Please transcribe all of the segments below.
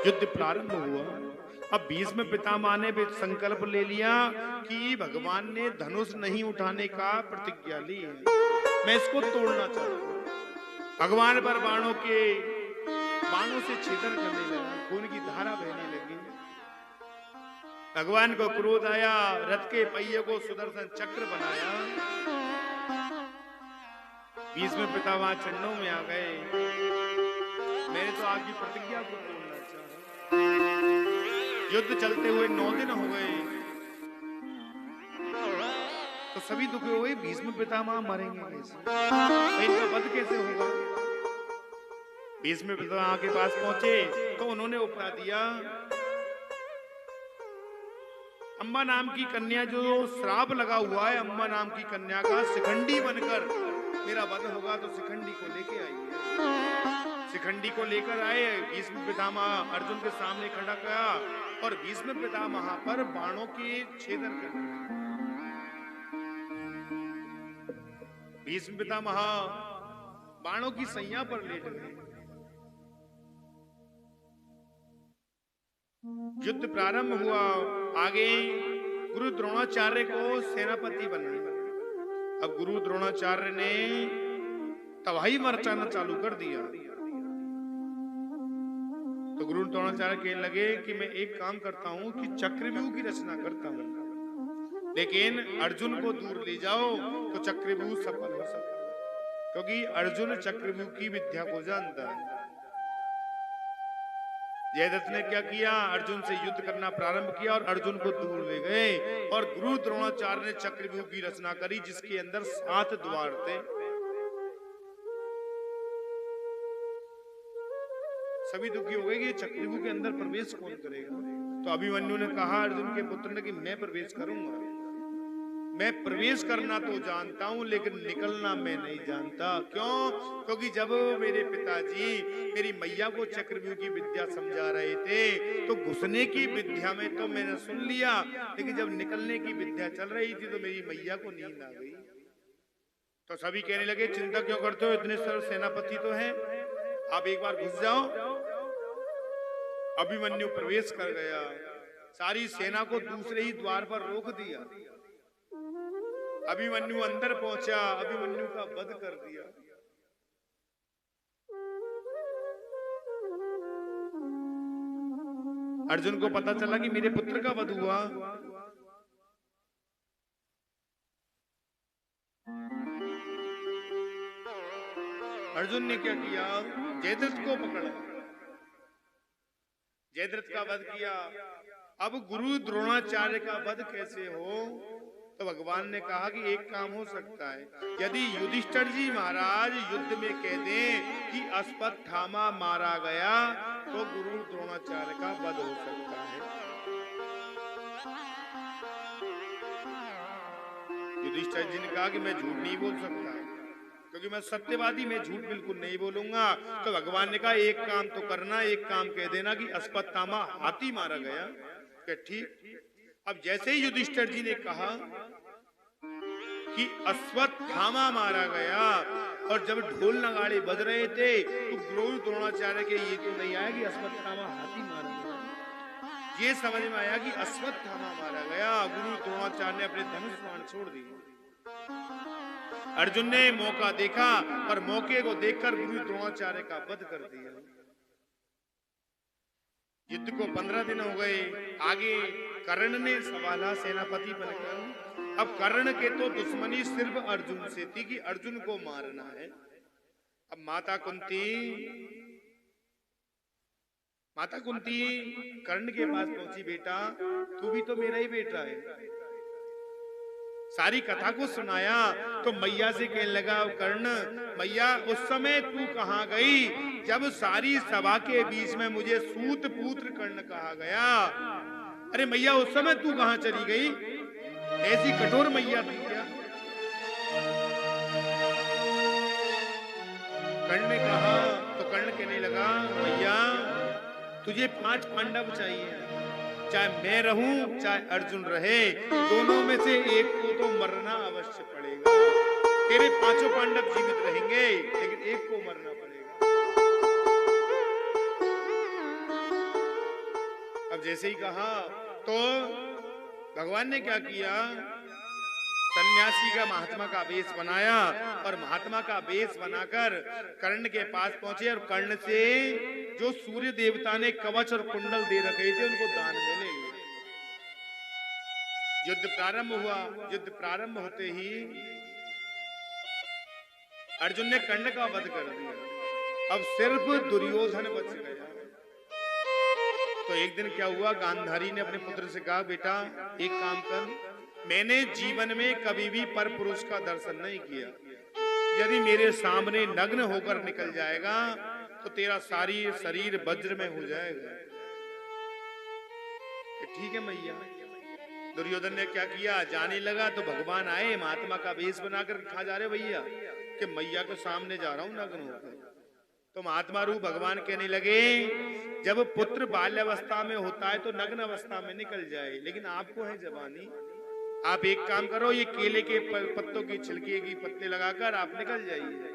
युद्ध प्रारंभ हुआ। अब भीष्म पितामह ने भी संकल्प ले लिया कि भगवान ने धनुष नहीं उठाने का प्रतिज्ञा ली है, मैं इसको तोड़ना चाहता हूं। भगवान पर बाणों से छेदन करने लगा, खून की धारा बहने लगी। भगवान को क्रोध आया, रथ के पहिए को सुदर्शन चक्र बनाया। भीष्म पितामह चरणों में आ गए, मैंने तो आपकी प्रतिज्ञा को तोड़ना चाहा। युद्ध चलते हुए 9 दिन हो गए, तो सभी दुखी हो गए, भीष्म पितामह मरेंगे कैसे, तो इनका वध कैसे होगा। भीष्म पितामह के पास पहुंचे तो उन्होंने उपरा दिया, अम्बा नाम की कन्या, जो श्राप लगा हुआ है, अम्बा नाम की कन्या का शिखंडी बनकर मेरा वध होगा, तो शिखंडी को लेके आइए। शिखंडी को लेकर आए, भीष्म पितामह अर्जुन के सामने खड़ा किया और भीष्म पितामह पर बाणों के छेदन कर दिए। भीष्म पितामह बाणों की सैया पर लेट गए। युद्ध प्रारंभ हुआ। आगे गुरु द्रोणाचार्य को सेनापति बनाया। अब गुरु द्रोणाचार्य ने तबाही मचाना चालू कर दिया। तो गुरु द्रोणाचार्य कहने लगे कि मैं एक काम करता हूं कि चक्रव्यूह की रचना करता हूं, लेकिन अर्जुन को दूर ले जाओ तो चक्रव्यूह सफल हो सकता है, क्योंकि अर्जुन चक्रव्यूह की विद्या को जानता है। जयद्रथ ने क्या किया, अर्जुन से युद्ध करना प्रारंभ किया और अर्जुन को दूर ले गए और गुरु द्रोणाचार्य ने चक्रव्यूह की रचना करी, जिसके अंदर 7 द्वार थे। सभी दुखी हो गए कि चक्रव्यूह के अंदर प्रवेश कौन करेगा। तो अभिमन्यु ने कहा अर्जुन के पुत्र ने कि मैं प्रवेश करूंगा। मैं प्रवेश करना तो जानता हूं, लेकिन निकलना मैं नहीं जानता। क्यों? क्योंकि जब मेरे पिताजी मेरी मैया को चक्रव्यूह की विद्या समझा रहे थे, तो घुसने की विद्या में तो मैंने सुन लिया, लेकिन जब निकलने की विद्या चल रही थी तो मेरी मैया को नींद आ गई। तो सभी कहने लगे चिंता क्यों करते हो, इतने सरल सेनापति तो हैं, आप एक बार घुस जाओ। अभिमन्यु प्रवेश कर गया, सारी सेना को दूसरे ही द्वार पर रोक दिया। अभिमन्यु अंदर पहुंचा, अभिमन्यु का वध कर दिया। अर्जुन को पता चला कि मेरे पुत्र का वध हुआ। अर्जुन ने क्या किया, जयद्रथ को पकड़ा, जयद्रथ का वध किया। अब गुरु द्रोणाचार्य का वध कैसे हो, तो भगवान ने कहा कि एक काम हो सकता है, यदि युधिष्ठिर जी महाराज युद्ध में कह दें कि अश्वत्थामा मारा गया, तो गुरु द्रोणाचार्य का वध हो सकता है। युधिष्ठिर जी ने कहा कि मैं झूठ नहीं बोल सकता, क्योंकि मैं सत्यवादी, मैं झूठ बिल्कुल नहीं बोलूंगा। तो भगवान ने कहा एक काम तो करना, एक काम कह देना कि अश्वत्थामा हाथी मारा गया। ठीक। अब जैसे ही युधिष्ठिर जी ने कहा कि अश्वत्थामा मारा गया, और जब ढोल नगाड़े बज रहे थे, तो गुरु द्रोणाचार्य के ये तो नहीं आया कि अश्वत्थामा हाथी मारा गया, ये समझ में आया कि अश्वत्थामा मारा गया। गुरु द्रोणाचार्य ने अपने धनुष बाण छोड़ दिए। अर्जुन ने मौका देखा और मौके को देखकर गुरु द्रोणाचार्य का वध कर दिया। युद्ध को 15 दिन हो गए। आगे कर्ण ने संभाला सेनापति बनकर। अब कर्ण के तो दुश्मनी सिर्फ अर्जुन से थी कि अर्जुन को मारना है। अब माता कुंती कर्ण के पास पहुंची, बेटा तू भी तो मेरा ही बेटा है। सारी कथा को सुनाया तो मैया से कहने लगा, कर्ण मैया उस समय तू कहां गई जब सारी सभा के बीच में मुझे सूत पुत्र कर्ण कहा गया। अरे मैया उस समय तू कहां चली गई, ऐसी कठोर मैया थी क्या? कर्ण ने कहा, तो कर्ण कहने लगा, मैया तुझे 5 पांडव चाहिए, चाहे मैं रहूं चाहे अर्जुन रहे, दोनों में से एक को तो मरना अवश्य पड़ेगा। तेरे पांचों पांडव जीवित रहेंगे, लेकिन एक को मरना पड़ेगा। अब जैसे ही कहा तो भगवान ने क्या किया, सन्यासी का महात्मा का वेश बनाया और महात्मा का वेश बनाकर कर्ण के पास पहुंचे और कर्ण से जो सूर्य देवता ने कवच और कुंडल दे रखे थे उनको दान में ले लिए। युद्ध प्रारंभ हुआ। युद्ध प्रारंभ होते ही अर्जुन ने कर्ण का वध कर दिया। अब सिर्फ दुर्योधन बच गया। तो एक दिन क्या हुआ, गांधारी ने अपने पुत्र से कहा, बेटा एक काम कर, मैंने जीवन में कभी भी पर पुरुष का दर्शन नहीं किया, यदि मेरे सामने नग्न होकर निकल जाएगा तो तेरा सारी शरीर वज्र में हो जाएगा। ठीक है मैया। दुर्योधन ने क्या किया, जाने लगा तो भगवान आए, महात्मा का वेश बनाकर खा जा रहे भैया कि मैया के सामने जा रहा हूं नग्न होकर। तो महात्मा रूप भगवान कहने लगे, जब पुत्र बाल्यावस्था में होता है तो नग्न अवस्था में निकल जाए, लेकिन आपको है जवानी, आप एक काम करो, ये केले के पत्तों की छिलके की पत्ते लगाकर आप निकल जाइए।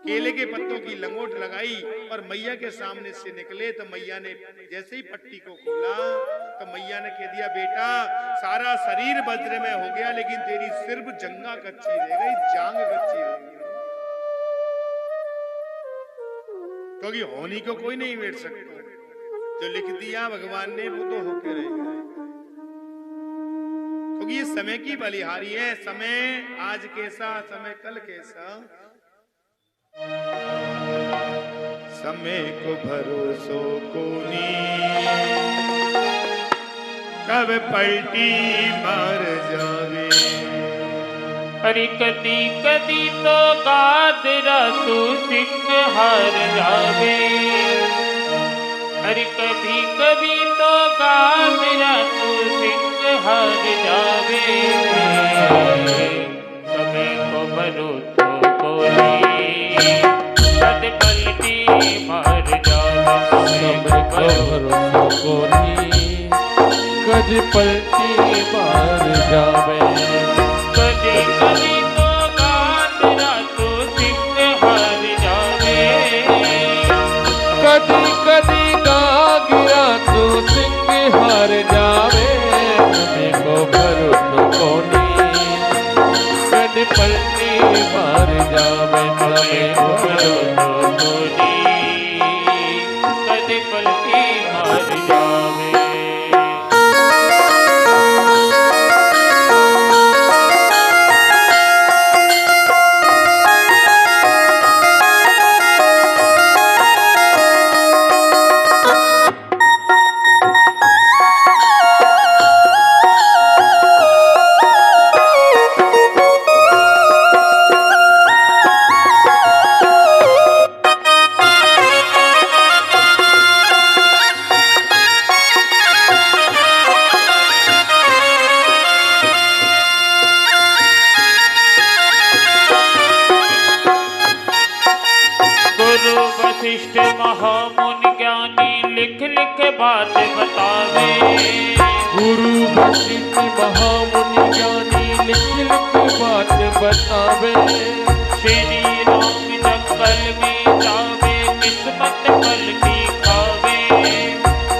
केले के पत्तों की लंगोट लगाई और मैया के सामने से निकले। तो मैया ने जैसे ही पट्टी को खोला तो मैया ने कह दिया, बेटा सारा शरीर वज्र में हो गया, लेकिन तेरी सिर्फ जंगा कच्ची रह गई, जांग कच्ची रह गई, क्योंकि होनी को कोई नहीं बैठ सकता। जो लिख दिया भगवान ने वो तो होके रहेगा, क्योंकि ये समय की बलिहारी है। समय आज कैसा, समय कल कैसा, समय को भरोसो कोनी, कब पलटी मार जावे। अरे कदी कदी तो गादरा तू सिंह हार जावे, अरे कभी कभी तो गादरा तू सिंह हार जावे। समय को भरोसो कोनी, कद पलटी मार जावे। समय को भरोसो कोनी, कद पलटी मार जावे। कदी कदी तो गादरा तू सिंह हार जावे, कदी कदी गागरा तू सिंह हार जावे। समय को भरोसो कोनी, कद पलटी मार जावे। समय को भरोसो कोनी, कद पलटी मार जावे। वशिष्ठ महामुनि ज्ञानी लिख लिख बात बतावे। गुरु वशिष्ठ महामुनि ज्ञानी लिख लिख बात बतावे। श्री राम जंगल में जावे, किस्मत पलटी खावे।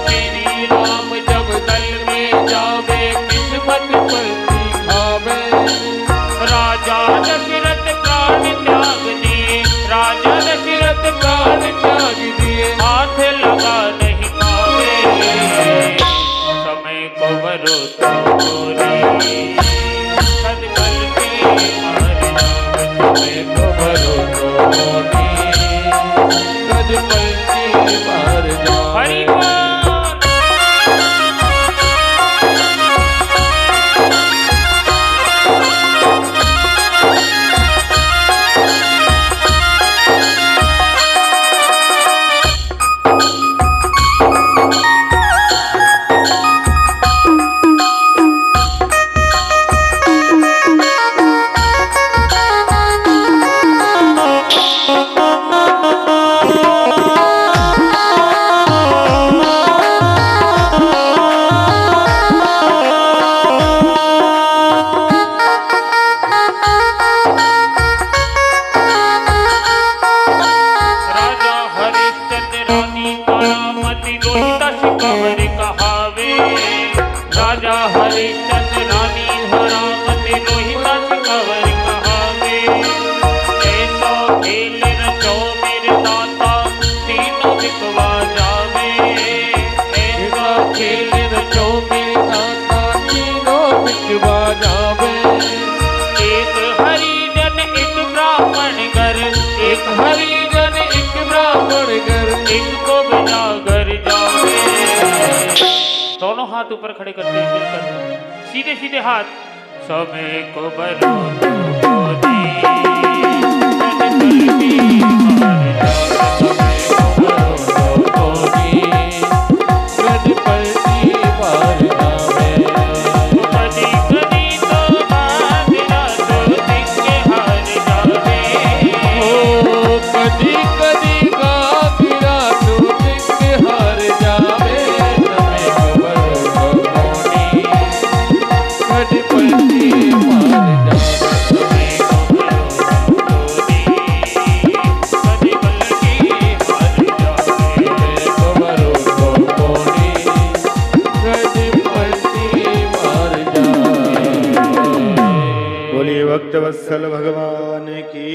श्री राम जंगल में जावे, किस्मत पलटी खावे। राजा दशरथ प्राण त्याग दिए, राजा दशरथ प्राण त्याग दिए, हाथ लगा नहीं पावे। समय को भरोसो कोनी, कद पलटी मार जावे। समय को भरोसो कोनी, कद पलटी मार जावे। हरि बोल। दोनों हाथ ऊपर खड़े करते हैं मिलकर, सीधे सीधे हाथ। समय को बरो वत्सल भगवान की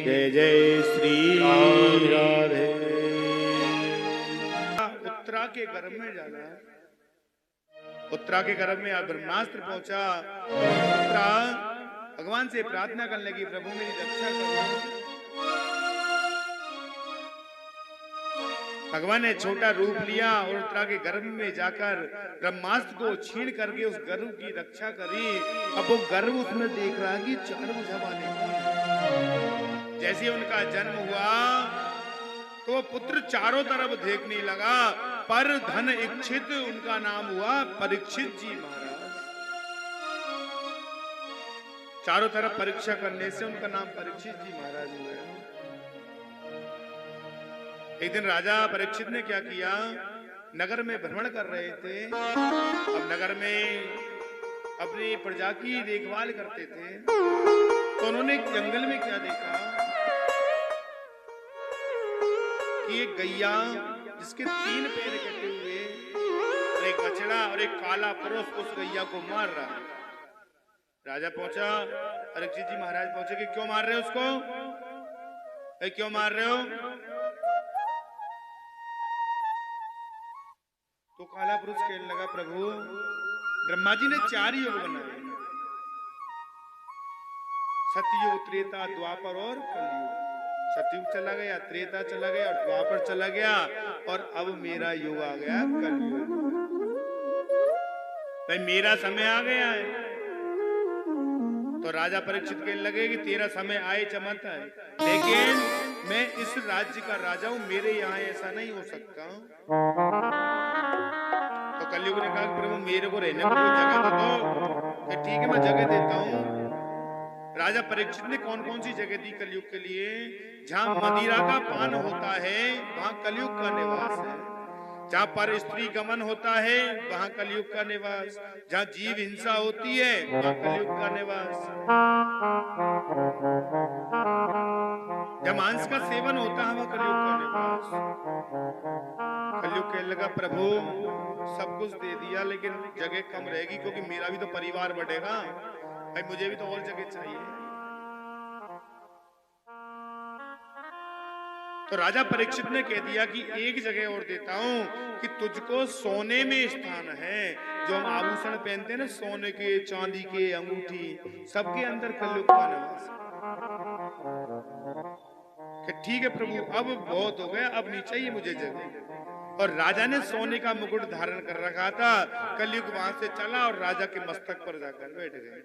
जय जय श्री राधे। उत्तरा के गर्भ में जाना, उत्तरा के गर्भ में ब्रह्मास्त्र पहुंचा। उत्तरा भगवान से प्रार्थना करने लगी, प्रभु मेरी रक्षा करो। भगवान ने छोटा रूप लिया और उत्तरा के गर्भ में जाकर ब्रह्मास्त्र को छीन करके उस गर्भ की रक्षा करी। अब वो गर्भ उसमें देख रहा कि 4 भुजा वाले। जैसे उनका जन्म हुआ तो वो पुत्र चारों तरफ देखने लगा, पर धन इच्छित उनका नाम हुआ परीक्षित जी महाराज। चारों तरफ परीक्षा करने से उनका नाम परीक्षित जी महाराज हुआ। एक दिन राजा परीक्षित ने क्या किया, नगर में भ्रमण कर रहे थे। अब नगर में अपनी प्रजा की देखभाल करते थे, तो उन्होंने एक जंगल में क्या देखा कि एक गैया जिसके 3 पैर कटे हुए और एक बछड़ा और एक काला पुरुष उस गैया को मार रहा। राजा पहुंचा, परीक्षित जी महाराज पहुंचे कि क्यों मार रहे हो उसको, क्यों मार रहे हो? तो काला पुरुष कहने लगा, प्रभु ब्रह्मा जी ने 4 युग बनाए, सतयुग, त्रेता, द्वापर और कलयुग। सतयुग चला गया, त्रेता चला गया और द्वापर चला गया, और अब मेरा युग आ गया कलयुग। भाई मेरा समय आ गया है। तो राजा परीक्षित कहने लगे कि तेरा समय आए चमत है, लेकिन मैं इस राज्य का राजा हूं, मेरे यहाँ ऐसा नहीं हो सकता। तो कलयुग ने कहा, प्रभु मेरे को रहने को जगह तो दो। कि ठीक है मैं जगह देता हूँ। राजा परीक्षित ने कौन कौन सी जगह दी कलयुग के लिए? जहां मदिरा का पान होता है वहां कलयुग का निवास है, जहां पर स्त्री गमन होता है वहां कलयुग का निवास, जहां जीव हिंसा होती है वहां कलयुग का निवास, जहां मांस का सेवन होता है वहां कलयुग का निवास। कलयुग कहने लगा, प्रभु सब कुछ दे दिया लेकिन जगह कम रहेगी, क्योंकि मेरा भी तो परिवार बढ़ेगा भाई, मुझे भी तो और जगह चाहिए। तो राजा परीक्षित ने कह दिया कि एक जगह और देता हूं कि तुझको सोने में स्थान है। जो हम आभूषण पहनते हैं ना, सोने के, चांदी के, अंगूठी, सबके अंदर कलयुग का निवास है। ठीक है प्रभु अब बहुत हो गया, अब नहीं चाहिए मुझे जगह। और राजा ने सोने का मुकुट धारण कर रखा था। कलयुग वहां से चला और राजा के मस्तक पर जाकर बैठ गए।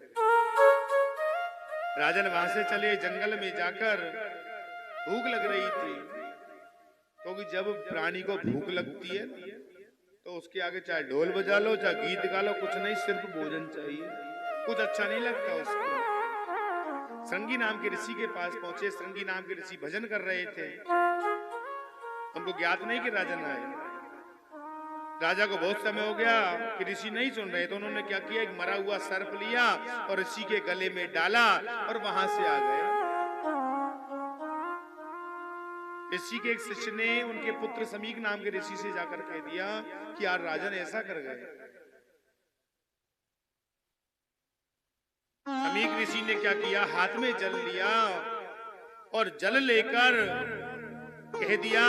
राजन वहां से चले, जंगल में जाकर भूख लग रही थी, क्योंकि जब प्राणी को भूख लगती है तो उसके आगे चाहे ढोल बजा लो चाहे गीत गा लो, कुछ नहीं, सिर्फ भोजन चाहिए, कुछ अच्छा नहीं लगता उसको। श्रृंगी नाम के ऋषि के पास पहुंचे। श्रृंगी नाम के ऋषि भजन कर रहे थे, उनको ज्ञात नहीं कि राजन आए। राजा को बहुत समय हो गया कि ऋषि नहीं सुन रहे, तो उन्होंने क्या किया, एक मरा हुआ सर्प लिया और ऋषि के गले में डाला और वहां से आ गए। ऋषि के एक शिष्य ने उनके पुत्र समीक नाम के ऋषि से जाकर कह दिया कि यार राजन ऐसा कर गए। समीक ऋषि ने क्या किया, हाथ में जल लिया और जल लेकर कह दिया,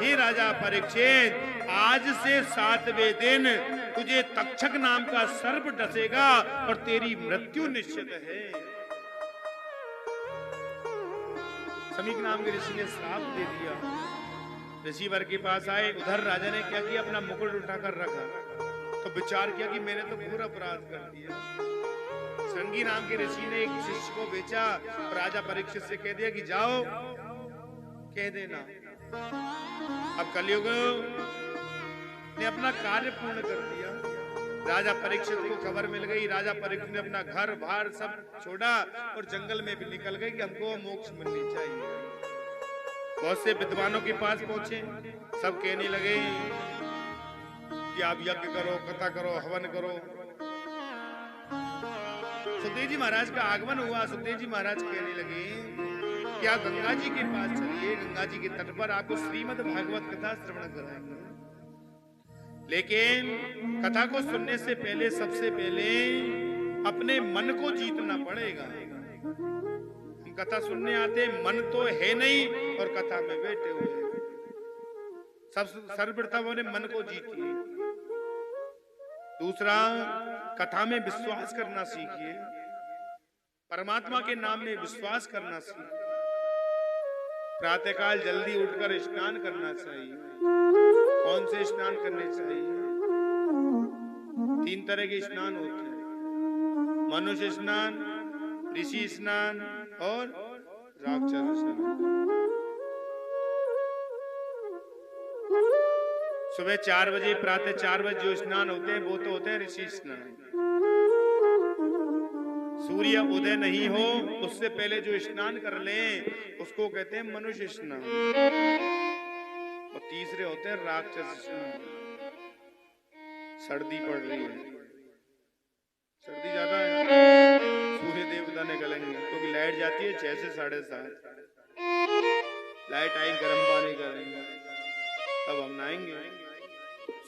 हे राजा परीक्षित, आज से 7वें दिन तुझे तक्षक नाम का सर्प डसेगा और तेरी मृत्यु निश्चित है। समीक नाम के ऋषि ने श्राप दे दिया। ऋषि वर के पास आए, उधर राजा ने क्या किया, अपना मुकुट उठाकर रखा तो विचार किया कि मैंने तो घोर अपराध कर दिया। श्रृंगी नाम के ऋषि ने एक शिष्य को बेचा, राजा परीक्षित से कह दिया कि जाओ कह देना। अब कलयुग ने अपना कार्य पूर्ण कर दिया। राजा परीक्षित को खबर मिल गई। राजा परीक्षित ने अपना घर बार सब छोड़ा और जंगल में भी निकल गए कि हमको मोक्ष मिलनी चाहिए। बहुत से विद्वानों के पास पहुंचे, सब कहने लगे कि आप यज्ञ करो, कथा करो, हवन करो। सुखदेव जी महाराज का आगमन हुआ। सुखदेव जी महाराज कहने लगे कि आप गंगा जी के पास चलिए, गंगा जी के तट पर आपको श्रीमद् भागवत कथा श्रवण कराएंगे। लेकिन कथा को सुनने से पहले सबसे पहले अपने मन को जीतना पड़ेगा। हम कथा सुनने आते, मन तो है नहीं और कथा में बैठे हुए। सर्वप्रथम अपने मन को जीतिए। दूसरा, कथा में विश्वास करना सीखिए। परमात्मा के नाम में विश्वास करना सीखिए। प्रातःकाल जल्दी उठकर स्नान करना चाहिए। कौन से स्नान करने चाहिए? 3 तरह के स्नान होते हैं, मनुष्य स्नान, ऋषि स्नान और राक्षस स्नान। सुबह 4 बजे, प्रातः 4 बजे जो स्नान होते हैं वो तो होते हैं ऋषि स्नान। सूर्य उदय नहीं हो उससे पहले जो स्नान कर लें उसको कहते हैं मनुष्य स्नान। और तीसरे होते हैं राक्षस स्नान। सर्दी पड़ रही है, सर्दी ज्यादा है, सूर्य देवता ने गलेंगे क्योंकि लाइट जाती है 6 से 7:30। लाइट आई, गर्म पानी करेंगे, तब हम नहाएंगे।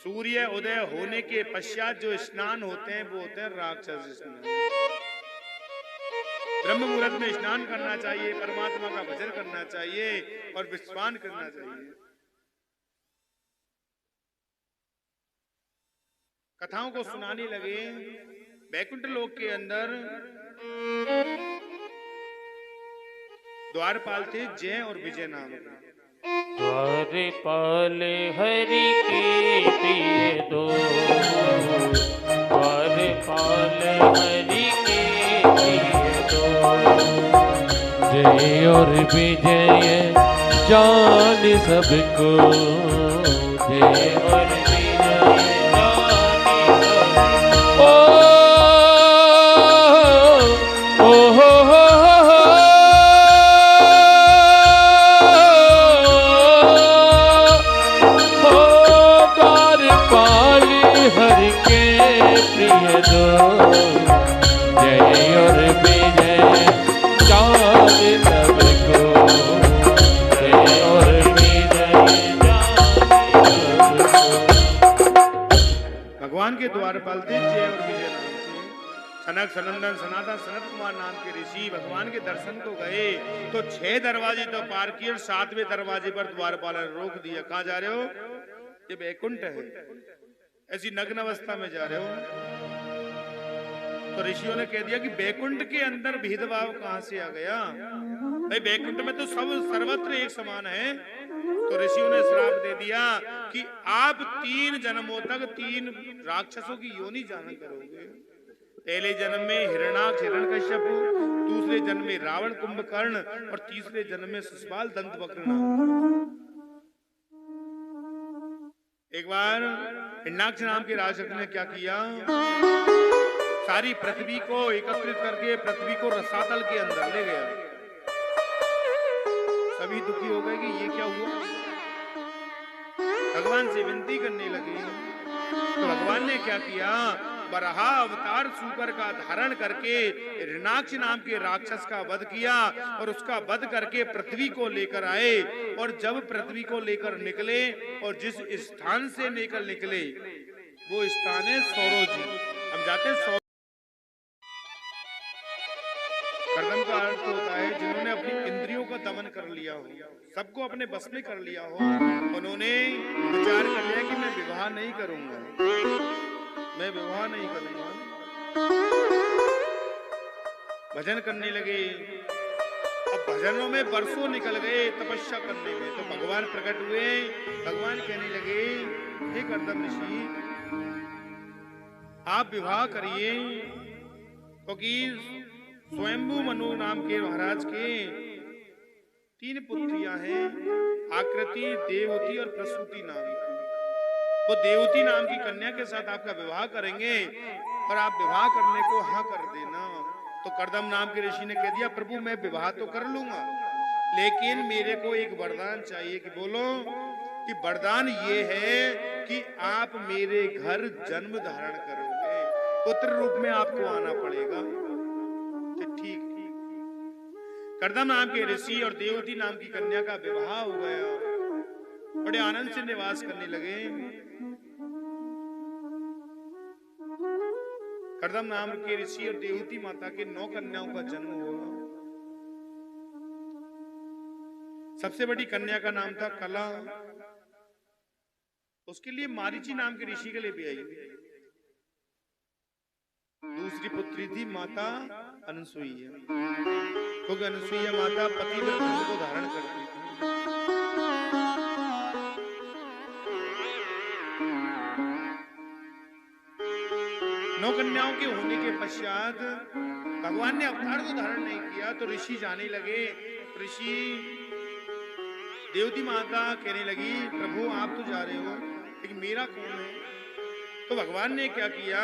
सूर्य उदय होने के पश्चात जो स्नान होते हैं वो होते हैं राक्षस स्नान। ब्रह्म मुहूर्त में स्नान करना चाहिए, परमात्मा का भजन करना चाहिए और विश्वास करना चाहिए। कथाओं को सुनाने लगे। वैकुंठ लोक के अंदर द्वारपाल थे, जय और विजय नाम के। द्वारपाल हरि के प्रिय दो, द्वारपाल हरि के प्रिय दो। जय और विजय जान सबको, जय और विजय जान सबको। ओ हो द्वारपाल हरि के प्रिय दो, जय और विजय जान सबको, जय और विजय जान सबको। भगवान के द्वारपाल थे जय और विजय नाम के। सनक, सनंदन, सनातन, सनत कुमार नाम के ऋषि भगवान के दर्शन को गए तो 6 दरवाजे तो पार किए और 7वें दरवाजे पर द्वारपाल ने रोक दिया। कहाँ जा रहे हो? ये वैकुंठ है, ऐसी नग्न अवस्था में जा रहे हो। तो ऋषियों ने कह दिया कि वैकुंठ के अंदर भेदभाव कहां से आ गया? भाई वैकुंठ में तो सब सर्वत्र एक समान है। तो ऋषियों ने श्राप दे दिया कि आप 3 जन्मों तक 3 राक्षसों की योनि जाना करोगे। पहले जन्म में हिरणाक्ष हिरण्यकश्यप, दूसरे जन्म में रावण कुंभकर्ण और तीसरे जन्म में शिशुपाल दंतवक्र। एक बार हिरण्याक्ष नाम के राक्षस ने क्या किया? सारी पृथ्वी को एकत्रित करके पृथ्वी को रसातल के अंदर ले गया। सभी दुखी हो गए कि ये क्या हुआ। भगवान से विनती करने लगी तो भगवान ने क्या किया? बराहा अवतार सूकर का धारण करके हिरण्याक्ष नाम के राक्षस का वध किया और उसका वध करके पृथ्वी को लेकर आए। और जब पृथ्वी को लेकर निकले और जिस स्थान से लेकर निकले वो स्थान है सौरोजी। हम जाते हैं कर्दम का अर्थ होता है जिन्होंने अपनी इंद्रियों का दमन कर लिया हो, सबको अपने बस में कर लिया हो। उन्होंने विचार कर लिया कि मैं विवाह नहीं करूंगा, मैं विवाह नहीं करूंगा। भजन करने लगे। अब भजनों में वर्षों निकल गए तपस्या करने में। तो भगवान प्रकट हुए। भगवान कहने लगे, हे कर्दम ऋषि, आप विवाह करिए, क्योंकि स्वयंभू मनु नाम के महाराज के 3 पुत्रियां हैं, आकृति, देवती और प्रसूति नाम की। वो देवती नाम की कन्या के साथ आपका विवाह करेंगे और आप विवाह करने को हाँ कर देना। तो कर्दम नाम के ऋषि ने कह दिया, प्रभु मैं विवाह तो कर लूंगा, लेकिन मेरे को एक वरदान चाहिए। कि बोलो? कि वरदान ये है कि आप मेरे घर जन्म धारण करोगे, पुत्र रूप में आपको आना पड़ेगा। तो ठीक। कर्दम नाम के ऋषि और देवती नाम की कन्या का विवाह हो गया, बड़े आनंद से निवास करने लगे। कर्दम नाम के ऋषि और देवती माता के 9 कन्याओं का जन्म हुआ। सबसे बड़ी कन्या का नाम था कला, उसके लिए मारीची नाम के ऋषि के लिए भी आई। दूसरी पुत्री थी माता अनसुईया, क्योंकि अनसुईया माता पतिव्रत धर्म को धारण करती थी। नौ कन्याओं के होने के पश्चात भगवान ने अवतार को धारण नहीं किया, तो ऋषि जाने लगे। ऋषि देवती माता कहने लगी, प्रभु आप तो जा रहे हो, लेकिन मेरा कौन है? तो भगवान ने क्या किया,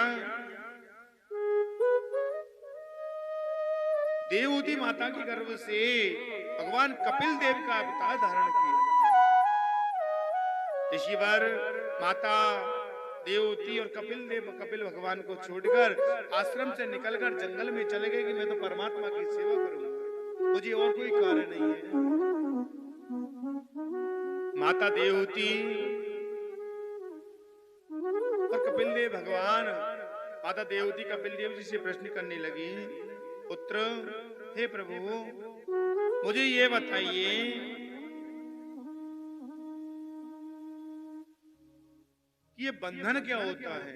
देवती माता के गर्भ से भगवान कपिल देव का अवतार धारण किया। ऋषिवर, माता देवती और कपिल भगवान को छोड़कर आश्रम से निकलकर जंगल में चले गए कि मैं तो परमात्मा की सेवा करूंगा, मुझे और कोई कार्य नहीं है। माता देवती और कपिल देव भगवान, माता देवती कपिल देव जी से प्रश्न करने लगी, पुत्र, हे प्रभु मुझे ये बताइए, ये बंधन क्या होता है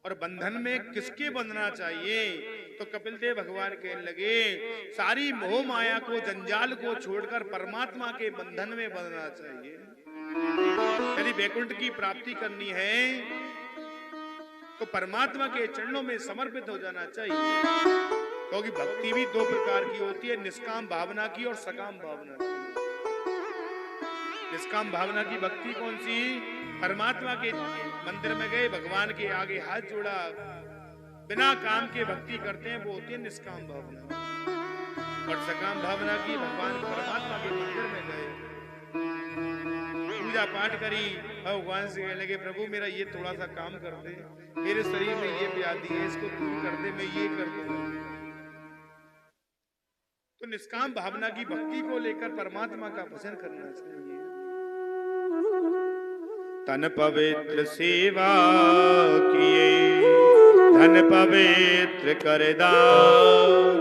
और बंधन में किसके बंधना चाहिए? तो कपिल देव भगवान कहने लगे, सारी मोह माया को, जंजाल को छोड़कर परमात्मा के बंधन में बंधना चाहिए। यदि वैकुंठ की प्राप्ति करनी है तो परमात्मा के चरणों में समर्पित हो जाना चाहिए, क्योंकि भक्ति भी 2 प्रकार की होती है, निष्काम भावना की और सकाम भावना की। निष्काम भावना की भक्ति कौन सी? परमात्मा के मंदिर में गए, भगवान के आगे हाथ जोड़ा, बिना काम के भक्ति करते हैं, वो होती है निष्काम भावना। और सकाम भावना की, भगवान परमात्मा के मंदिर में गए, पूजा पाठ करी, भगवान से कहने लगे, प्रभु मेरा ये थोड़ा सा काम कर दे, मेरे शरीर में ये व्याधि है, इसको दूर कर दे, मैं ये कर दूंगा। तो निष्काम भावना की भक्ति को लेकर परमात्मा का भजन करना चाहिए। तन पवित्र सेवा किए, धन पवित्र कर दान,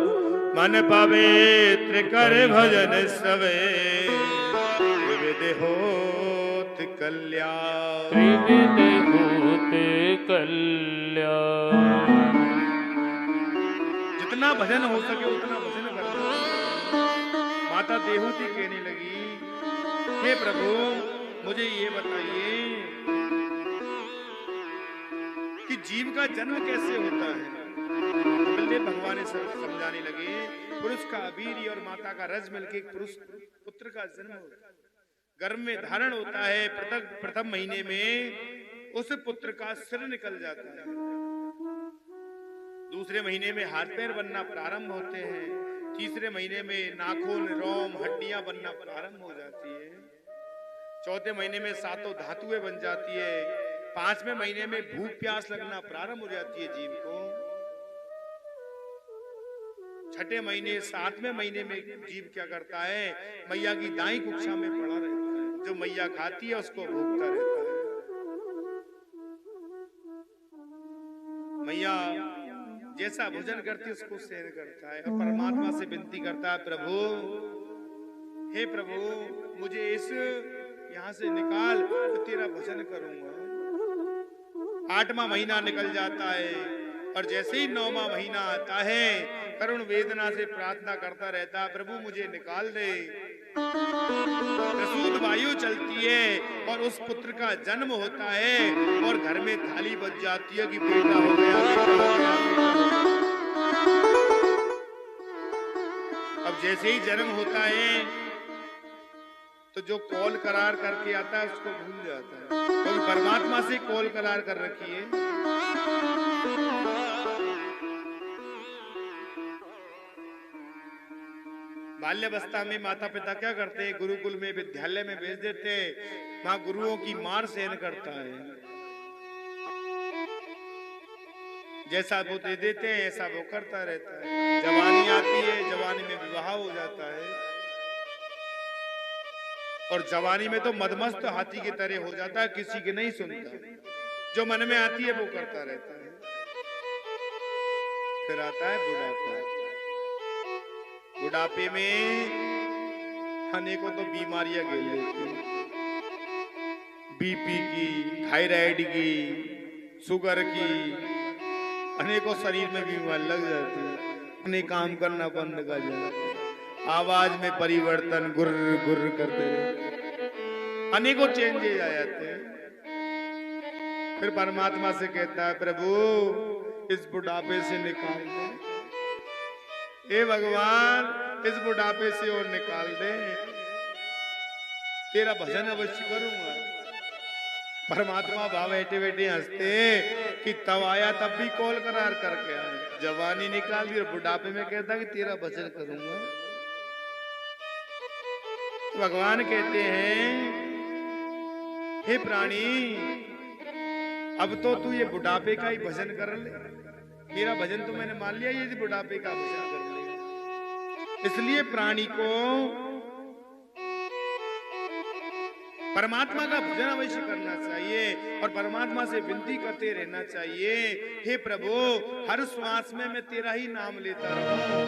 मन पवित्र कर भजन सवे, त्रिविध होत कल्याण। त्रिविध होत कल्याण। जितना भजन हो सके उतना भजन करना। माता देवहूति कहने लगी, हे प्रभु मुझे ये बताइए कि जीव का जन्म कैसे होता है? बलदेव भगवान ने समझाने लगे, पुरुष का वीर्य और माता का रज मिलकर एक पुरुष पुत्र का जन्म होता है, गर्भ में धारण होता है। प्रथम महीने में उस पुत्र का सिर निकल जाता है, दूसरे महीने में हाथ पैर बनना प्रारंभ होते हैं, तीसरे महीने में नाखून, रोम, हड्डियां बनना प्रारंभ हो जाती है, चौथे महीने में 7 धातुएं बन जाती है, 5वें महीने में भूख प्यास लगना प्रारंभ हो जाती है जीव को, 6ठे महीने 7वें महीने में जीव क्या करता है, मैया की दाई कुक्षा में पड़ा रहता है, जो मैया खाती है उसको भोगता रहता है। मैया जैसा भोजन करती है उसको सहन करता है और परमात्मा से विनती करता है, प्रभु, हे प्रभु मुझे इस यहाँ से निकाल, तो तेरा भजन करूंगा। 8वां महीना निकल जाता है, और जैसे ही 9वां महीना आता है करुण वेदना से प्रार्थना करता रहता, प्रभु मुझे निकाल दे। प्रसूत वायु चलती है और उस पुत्र का जन्म होता है और घर में थाली बज जाती है कि बेटा हो गया, बेटा हो गया, बेटा हो गया। अब जैसे ही जन्म होता है तो जो कॉल करार करके आता है उसको भूल जाता है, क्योंकि तो परमात्मा से कॉल करार कर रखी है। बाल्यावस्था में माता पिता क्या करते हैं, गुरुकुल में विद्यालय में भेज देते हैं, वहां गुरुओं की मार सहन करता है, जैसा वो दे देते हैं ऐसा वो करता रहता है। जवानी आती है, जवानी में विवाह हो जाता है और जवानी में तो मदमस्त हाथी की तरह हो जाता है, किसी की नहीं सुनता, जो मन में आती है वो करता रहता है। फिर आता है बुढ़ापा। बुढ़ापे में अनेकों तो बीमारियां घेर लेती हैं, बीपी की, थायराइड की, शुगर की, अनेकों शरीर में बीमारी लग जाती है। अपने काम करना बंद कर जाता है, आवाज में परिवर्तन, गुर गुर करते हैं, अनेकों चेंजेस आ जाते हैं। फिर परमात्मा से कहता है, प्रभु इस बुढ़ापे से निकाल दे, हे भगवान इस बुढ़ापे से और निकाल दे, तेरा भजन अवश्य करूंगा। परमात्मा भाव बैठे बैठे हंसते कि तब आया तब भी कॉल करार करके आए, जवानी निकाल दी और बुढ़ापे में कहता कि तेरा भजन करूंगा। भगवान कहते हैं, हे प्राणी अब तो तू ये बुढ़ापे का ही भजन कर ले, मेरा भजन तो मैंने मान लिया, ये बुढ़ापे का भजन कर ले। इसलिए प्राणी को परमात्मा का भजन अवश्य करना चाहिए और परमात्मा से विनती करते रहना चाहिए, हे प्रभु हर श्वास में मैं तेरा ही नाम लेता रहूं।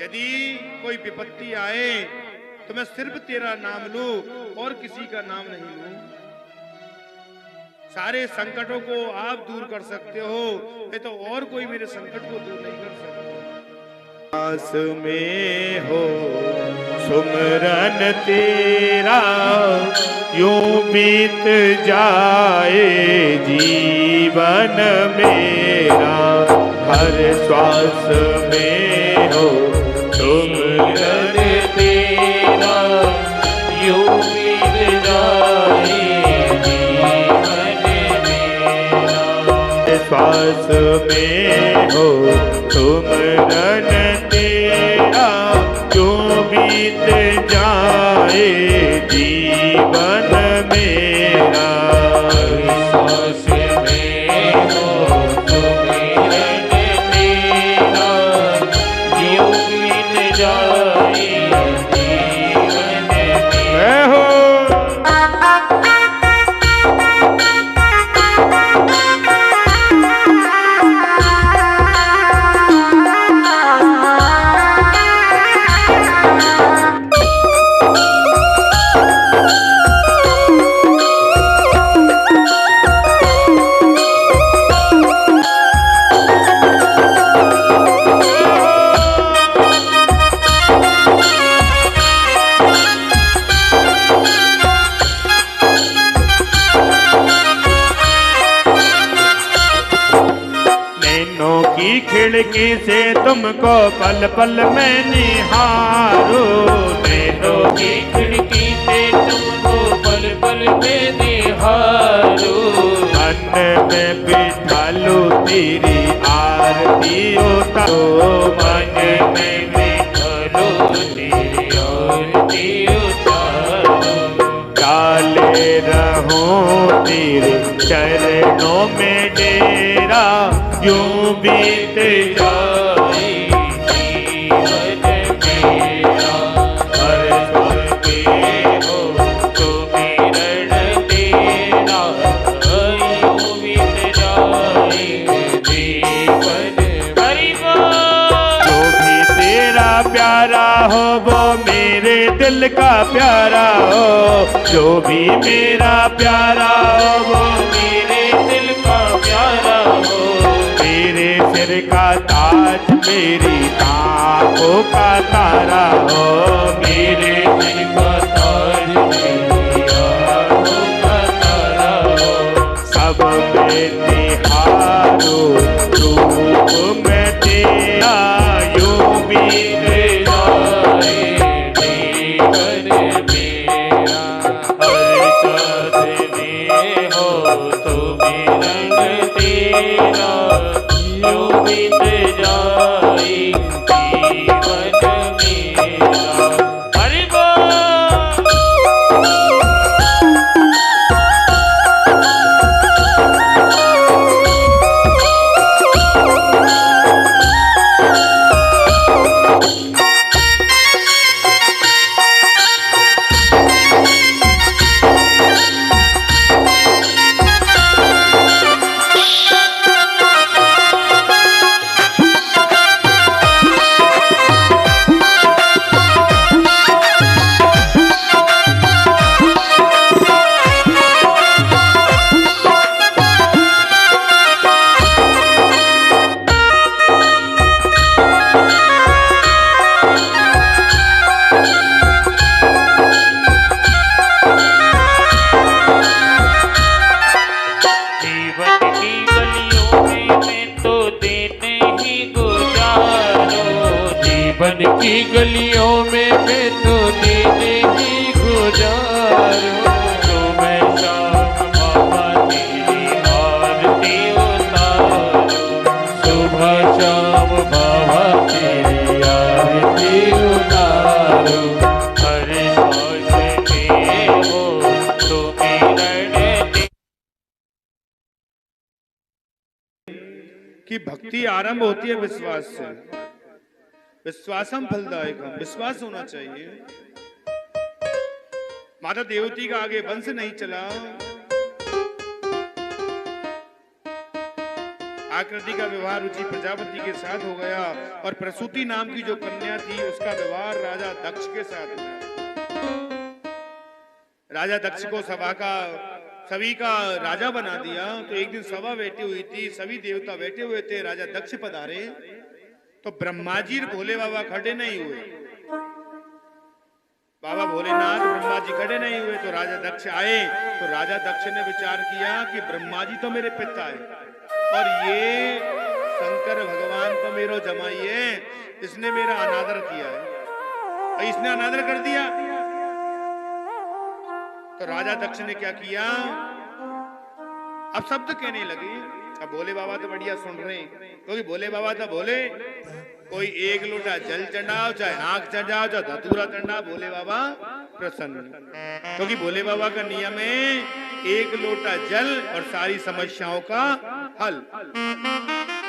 यदि कोई विपत्ति आए तो मैं सिर्फ तेरा नाम लूं और किसी का नाम नहीं लूं। सारे संकटों को आप दूर कर सकते हो, ये तो और कोई मेरे संकट को दूर नहीं कर सकता। पास में हो सुमरन तेरा, यूं बीत जाए जीवन मेरा, हर श्वास में हो सुमरन तेरा, यूं बीत जाए जीवन मेरा, श्वास में हो सुमरन तेरा, क्यों बीत जाए जीवन मेरा, श्वास में हो सुमरन तेरा, क्यों बीत जाए जीवन मेरा। खिड़की से तुमको पल पल में निहारो, नैनों की खिड़की से तुमको पल पल में निहारो, मन में बिठा लो तेरी आरती उतारो, मन में बिठा लो तेरी आरती उतारो, डाले रहूं तेरे चरणों में डेरा, यूं बीत जाए जीवन मेरा, हर पल के हो सुमिरन तेरा, यूं बीत जाए जीवन मेरा। जो भी तेरा प्यारा हो वो मेरे दिल का प्यारा हो, जो भी मेरा प्यारा हो वो मेरे दिल का प्यारा हो, का ताज मेरी आंखों का तारा हो, मेरे दिल का ताज मेरी आंखों का तारा हो। सब में निहारो रूप में तेरा, यूं बीत जाए जीवन मेरा। हर साथ में हो तुम रंग तेरा, यूं बीत जाए जीवन मेरा। हरि बोल। जीवन की गलियों में मैं तो देने ही गुजारूं। सुबह शाम बाबा तेरी आरती उतारूं, सुबह शाम बाबा तेरी आरती उतारूं। हर सांस में हो सुमिरन कि भक्ति आरंभ होती है विश्वास से। विश्वासम फलदायकम, विश्वास होना चाहिए। माता देवती का आगे वंश नहीं चला, आकृति का विवाह रुचि प्रजापति के साथ हो गया और प्रसूति नाम की जो कन्या थी उसका विवाह राजा दक्ष के साथ हुआ। राजा दक्ष को सभी का राजा बना दिया। तो एक दिन सभा बैठी हुई थी, सभी देवता बैठे हुए थे, राजा दक्ष पधारे तो ब्रह्मा जी भोले बाबा खड़े नहीं हुए। बाबा भोलेनाथ ब्रह्मा जी खड़े नहीं हुए तो राजा दक्ष आए। तो राजा दक्ष ने विचार किया कि ब्रह्मा जी तो मेरे पिता है और ये शंकर भगवान तो मेरो जमाई है, इसने मेरा अनादर किया है और इसने अनादर कर दिया। तो राजा दक्ष ने क्या किया, अब शब्द कहने लगे। अब भोले बाबा तो बढ़िया सुन रहे हैं, क्योंकि भोले बाबा तो भोले, कोई एक लोटा जल चढ़ाओ, चाहे आंख चढ़ाओ, चाहे धतूरा चढ़ाओ, भोले बाबा प्रसन्न। क्योंकि भोले बाबा का नियम है एक लोटा जल और सारी समस्याओं का हल।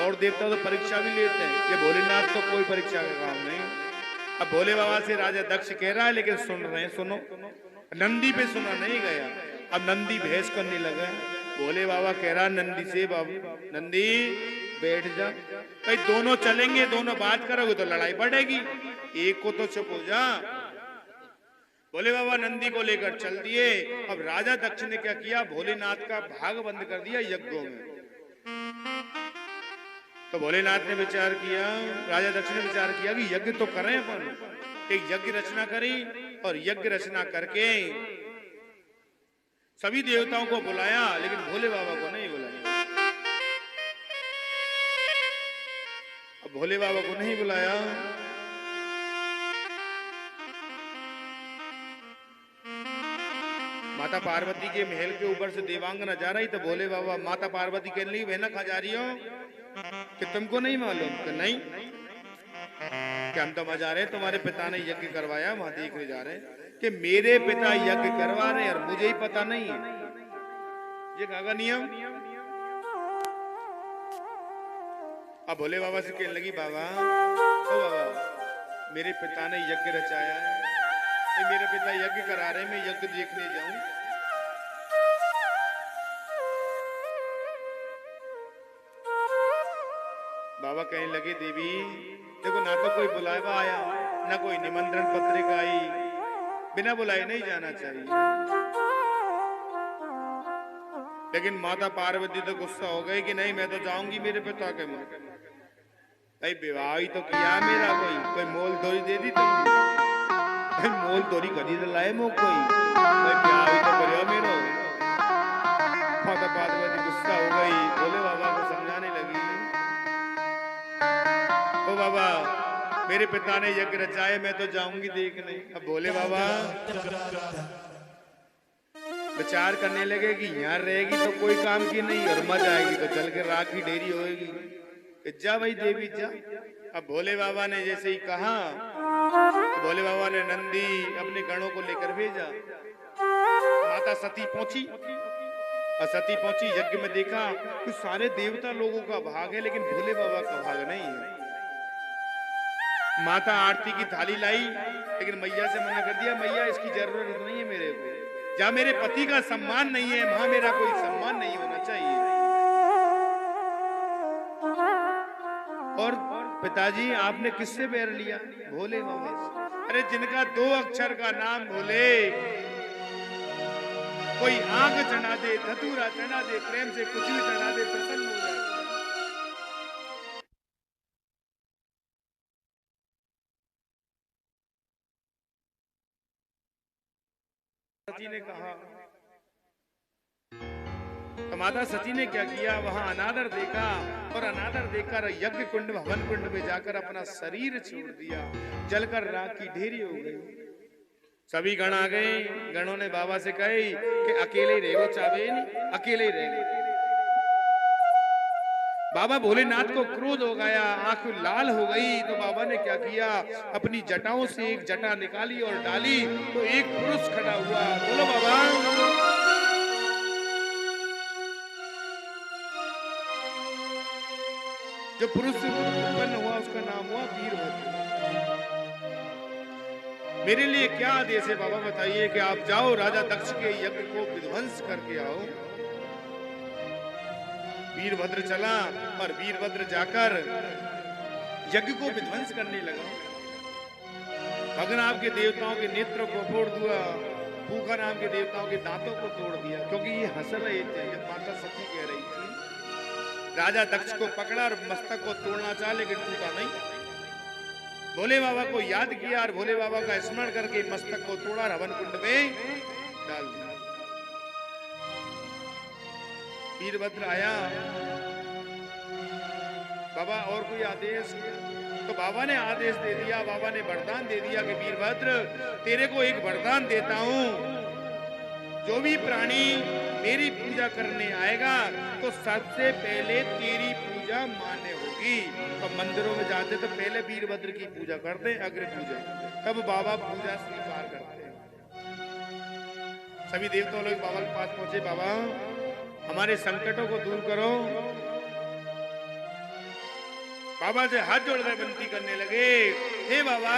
और देवता तो परीक्षा भी लेते हैं, ये भोलेनाथ तो कोई परीक्षा का काम नहीं। अब भोले बाबा से राजा दक्ष कह रहा है, लेकिन सुन रहे हैं, सुनो। नंदी पे सुना नहीं गया, अब नंदी बहस करने लगा। भोले बाबा कह रहा नंदी से, बाबू नंदी बैठ जा, भाई दोनों चलेंगे, दोनों बात करोगे तो लड़ाई बढ़ेगी, एक को तो चुप हो जा। भोले बाबा नंदी को लेकर चल दिए। अब राजा दक्ष ने क्या किया, भोलेनाथ का भाग बंद कर दिया यज्ञों में। तो भोलेनाथ ने विचार किया, राजा दक्ष ने विचार किया कि यज्ञ तो करें अपन, एक यज्ञ रचना करी और यज्ञ रचना करके सभी देवताओं को बुलाया, लेकिन भोले बाबा को नहीं बुलाया। अब भोले बाबा को नहीं बुलाया, माता पार्वती के महल के ऊपर से देवांगना जा रही तो भोले बाबा माता पार्वती कहने लगी, बहना कहाँ जा रही हो, कि तुमको नहीं मालूम? कि नहीं, कि हम तो मजा रहे, तुम्हारे पिता ने यज्ञ करवाया, वहां देखने जा रहे कि मेरे पिता यज्ञ करवा रहे और मुझे ही पता नहीं है। ये कहा नियम। अब भोले बाबा से कहने लगी, बाबा ओ बाबा, मेरे पिता ने यज्ञ रचाया है, तो मेरे पिता यज्ञ करा रहे, मैं यज्ञ देखने जाऊं? बाबा कहने लगे, देवी देखो, ना तो कोई बुलावा आया, ना कोई निमंत्रण पत्रिका आई, बिना बुलाए नहीं जाना चाहिए। लेकिन माता पार्वती तो गुस्सा हो गई कि नहीं, मैं तो जाऊंगी मेरे पिता के मुंह। भाई विवाह ही तो किया मेरा, कोई मोल तोरी दे दी तुम, भाई मोल तोरी खरीद लाए मो कोई, भाई ब्याह ही तो करियो मेरो। माता पार्वती गुस्सा हो गई, भोले बाबा को समझाने लगी, ओ बाबा मेरे पिता ने यज्ञ रचाए, मैं तो जाऊंगी देखने। अब भोले बाबा विचार करने लगे कि यहाँ रहेगी तो कोई काम की नहीं, और मत आएगी तो चल के राख की ढेरी होएगी, जा भाई देवी जा। अब भोले बाबा ने जैसे ही कहा, तो भोले बाबा ने नंदी अपने गणों को लेकर भेजा। माता सती पहुंची, और सती पहुंची यज्ञ में देखा कि सारे देवता लोगों का भाग है लेकिन भोले बाबा का भाग नहीं है। माता आरती की थाली लाई, लेकिन मैया से मना कर दिया, मैया इसकी जरूरत नहीं है मेरे को, जहाँ मेरे पति का सम्मान नहीं है वहां मेरा कोई सम्मान नहीं होना चाहिए। और पिताजी आपने किससे बैर लिया? भोले बाबा से। अरे जिनका 2 अक्षर का नाम भोले, कोई आग चढ़ा दे, धतूरा चढ़ा दे, प्रेम से कुछ भी चढ़ा दे, प्रसन्न हो जाए। सती ने कहा, तो माता सती ने क्या किया, वहां अनादर देखा, और अनादर देखकर यज्ञ कुंड हवन कुंड में जाकर अपना शरीर छोड़ दिया, जलकर राख की ढेरी हो गई। सभी गण आ गए, गणों ने बाबा से कहे कि अकेले ही रहो, चाहे नहीं अकेले ही रहो। बाबा भोलेनाथ को क्रोध हो गया, आंख लाल हो गई, तो बाबा ने क्या किया, अपनी जटाओं से एक जटा निकाली और डाली, तो एक पुरुष खड़ा हुआ। बोलो बाबा। जो पुरुष उत्पन्न हुआ उसका नाम हुआ वीरभद्र। मेरे लिए क्या आदेश है बाबा बताइए? कि आप जाओ राजा दक्ष के यज्ञ को विध्वंस करके आओ। वीरभद्र चला, और वीरभद्र जाकर यज्ञ को विध्वंस करने लगा। भगन आपके देवताओं के नेत्रों को फोड़ दिया, भूखा नाम के देवताओं के दांतों को तोड़ दिया, क्योंकि ये हंस रहे थे। जब माता सती कह रही थी, राजा दक्ष को पकड़ा और मस्तक को तोड़ना चाहा, लेकिन टूटा नहीं। भोले बाबा को याद किया और भोले बाबा का स्मरण करके मस्तक को तोड़ा, हवन कुंड में डाल दिया। वीरभद्र आया, बाबा और कोई आदेश? तो बाबा ने आदेश दे दिया, बाबा ने वरदान दे दिया कि वीरभद्र तेरे को एक वरदान देता हूं, जो भी प्राणी मेरी पूजा करने आएगा तो सबसे पहले तेरी पूजा मान्य होगी। तो मंदिरों में जाते तो पहले वीरभद्र की पूजा करते, अग्र पूजा, तब बाबा पूजा स्वीकार करते। सभी देवता लोग बाबा के पास पहुंचे, बाबा हमारे संकटों को दूर करो। बाबा से हाथ जोड़कर विनती करने लगे, हे बाबा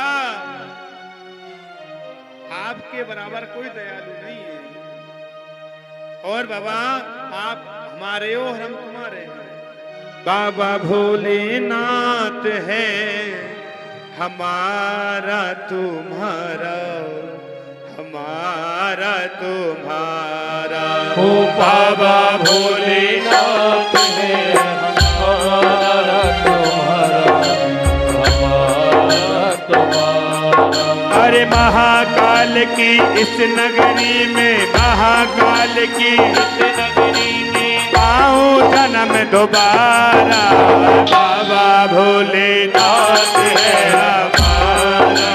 आपके बराबर कोई दयालु नहीं है, और बाबा आप हमारे हो, हम तुम्हारे हैं। बाबा भोलेनाथ है हमारा तुम्हारा, हमारा तुम्हारा। ओ बाबा भोलेनाथ है हमारा तुम्हारा, हमारा तुम्हारा। अरे महाकाल की इस नगरी में, महाकाल की इस नगरी में आऊं जन्म दोबारा। बाबा भोलेनाथ है हमारा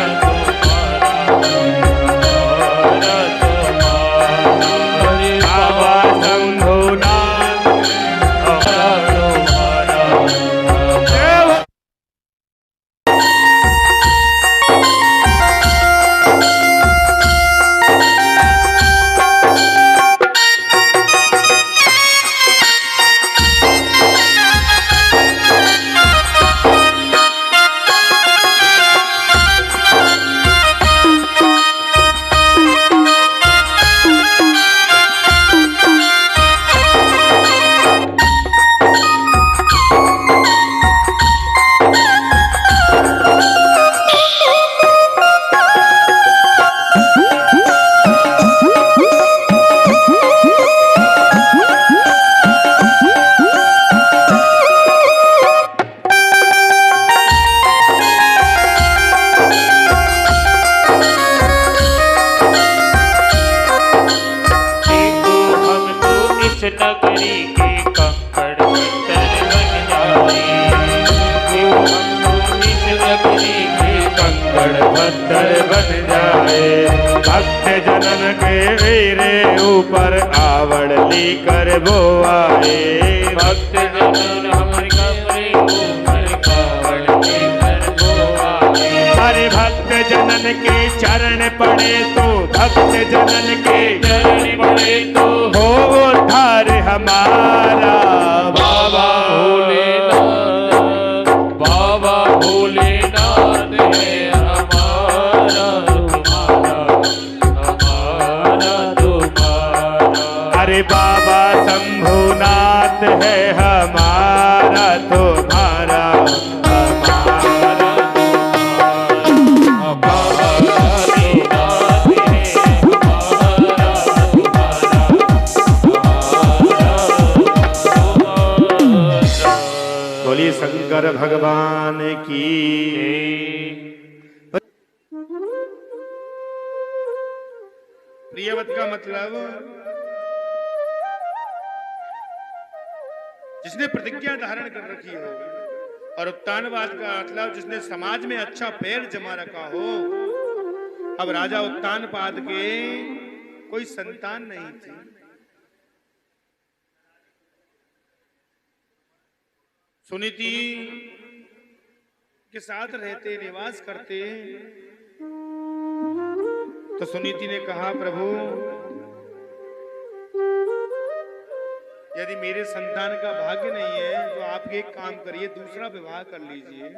लकड़ी के कंकड़ पत्थर बन जाए। इस लकड़ी के कंकड़ पत्थर बन जाए। भक्त जनन के वीरे ऊपर आवड़ लेकर वो आए। भक्त जनन हमारे कमरे ऊपर कावड़ लेकर वो आए। अरे भक्त जनन के चरण पड़े तो भक्त जनन के चरण पड़े तो हो उद्धार हमारा। बाबा भोलेनाथ, बाबा भोलेनाथ है हमारा तुम्हारा, हमारा तुम्हारा। अरे बाबा शंभुनाथ है हमारा तुम्हारा, हमारा बोलिए शंकर भगवान की। प्रियवत का मतलब जिसने प्रतिज्ञा धारण कर रखी हो, और उत्तानवाद का मतलब जिसने समाज में अच्छा पैर जमा रखा हो। अब राजा उत्तानपाद के कोई संतान नहीं थी। सुनीति के साथ रहते, निवास करते, तो सुनीति ने कहा, प्रभु यदि मेरे संतान का भाग्य नहीं है तो आप एक काम करिए, दूसरा विवाह कर लीजिए।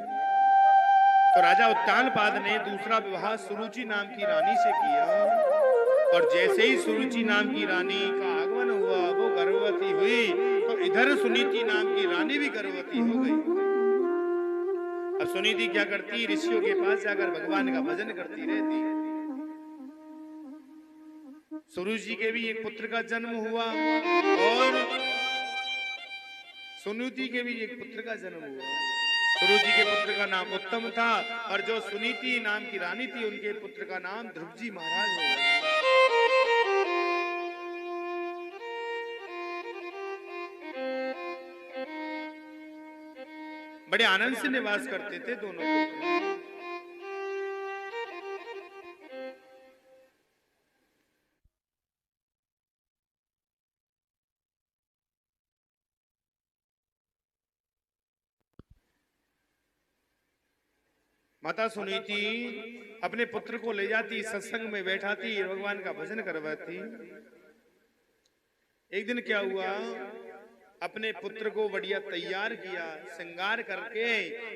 तो राजा उत्तानपाद ने दूसरा विवाह सुरुचि नाम की रानी से किया, और जैसे ही सुरुचि नाम की रानी का आगमन हुआ, वो गर्भवती हुई, तो इधर सुनीति नाम की रानी भी गर्भवती हो गई। अब सुनीति क्या करती, ऋषियों के पास जाकर भगवान का भजन करती रहती। सूर्य जी के भी एक पुत्र का जन्म हुआ, और सुनीति के भी एक पुत्र का जन्म हुआ। सूर्य जी के पुत्र का नाम उत्तम था, और जो सुनीति नाम की रानी थी, उनके पुत्र का नाम ध्रुव जी महाराज हो। बड़े आनंद से निवास करते थे दोनों पुत्र। माता सुनीति अपने पुत्र को ले जाती, सत्संग में बैठाती, भगवान का भजन करवाती। एक दिन क्या हुआ, अपने पुत्र को बढ़िया तैयार किया, श्रृंगार करके,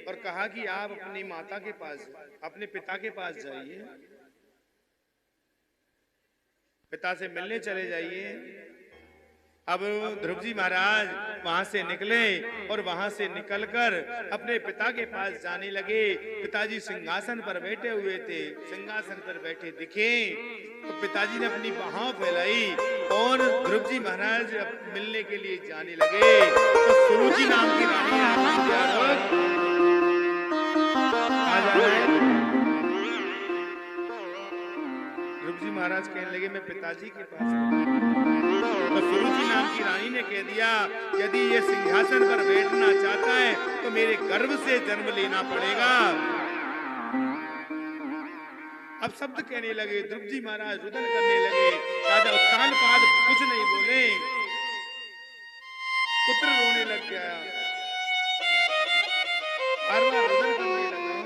और कहा कि आप अपनी माता के पास, अपने पिता के पास जाइए, पिता से मिलने चले जाइए। अब ध्रुव जी महाराज वहां से निकले, और वहां से निकलकर अपने पिता के पास जाने लगे। पिताजी सिंहासन पर बैठे हुए थे, सिंहासन पर बैठे दिखे तो पिताजी ने अपनी बाहों फैलाई, और ध्रुव जी महाराज मिलने के लिए जाने लगे। तो सुरुचि नाम की रानी ध्रुव जी महाराज कहने लगे, मैं पिताजी के पास। तो सुरुचि नाम की रानी ने कह दिया, यदि ये सिंहासन पर बैठना चाहता है तो मेरे गर्भ से जन्म लेना पड़ेगा। अब शब्द कहने लगे, ध्रुव जी महाराज रुदन करने लगे। राजा उत्तानपाद कुछ नहीं बोले, पुत्र रोने लग गया, बार बार रुदन करने लगा।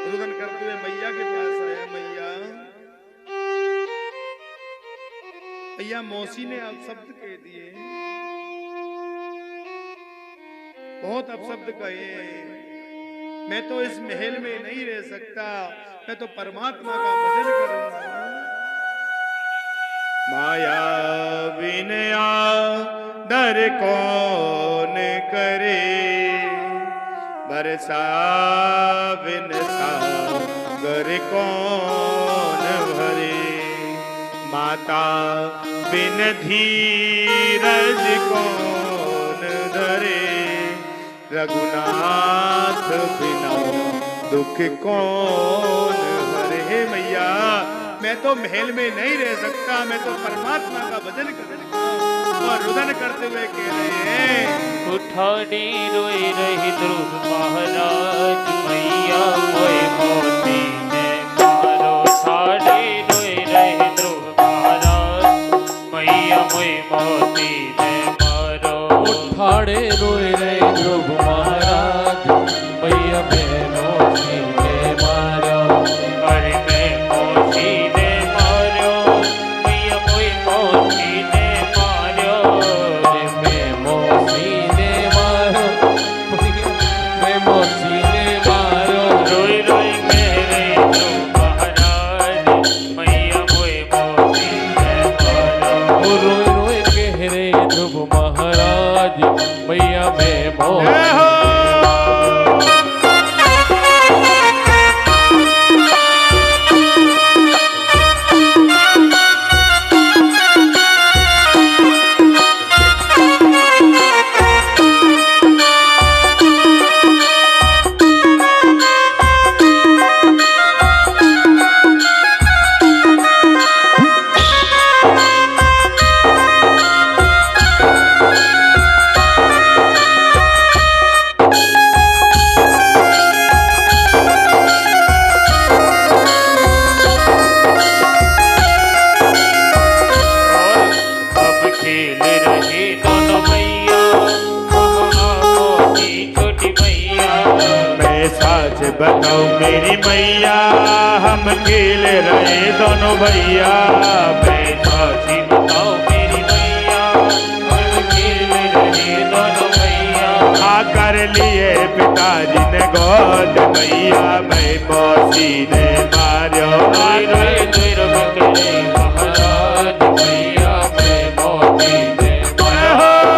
रुदन करते हुए मैया के पास आया। मैया मौसी ने अपशब्द कह दिए, बहुत अपशब्द कहे, मैं तो इस महल में नहीं रह सकता, मैं तो परमात्मा का भजन करूंगा। माया विनया दर कौन करे, बरसा बिन सागर कौन भरे। माता बिन धीरज कौन धरे, रघुनाथ बिना दुख कौन हरे। हे मैया, मैं तो महल में नहीं रह सकता, मैं तो परमात्मा का भजन करूंगा। और रुदन करते हुए कह रहे हैं, उठाने रोए रहे ध्रुव महाराज, मैया मोए मोती ने मारो। उठाने रोए रहे ध्रुव महाराज, मैया मोए मोती ने मारो। उठाड़े रोए रे ध्रुव महाराज, मैया मैं मोती ने मारो। अरे मैं मोती ने मारो, मैया मोए मोती ने मारो। अरे मैं मोती ने मारो, मैं मोती ने मारो। रोई रोई मेरे ध्रुव महाराज, मैया मोए मोती ने मारो। रोए रोए कह रे ध्रुव महाराज, मैया मैं मोती। जय हो। अब खेल रहे दोनों मैया, मोती छोटी मैया। मैं साच बताऊं मेरी मैया, हम खेल रहे दोनों भैया। मैं साची बताओ मेरी मैया, हम खेल रहे दोनों मैया। आकर लिए पिताजी ने गोद मैया, मैं मौसी ने मारो। रोई रोई ध्रुव करे महाराज, मैया मैं मोती ने मारो।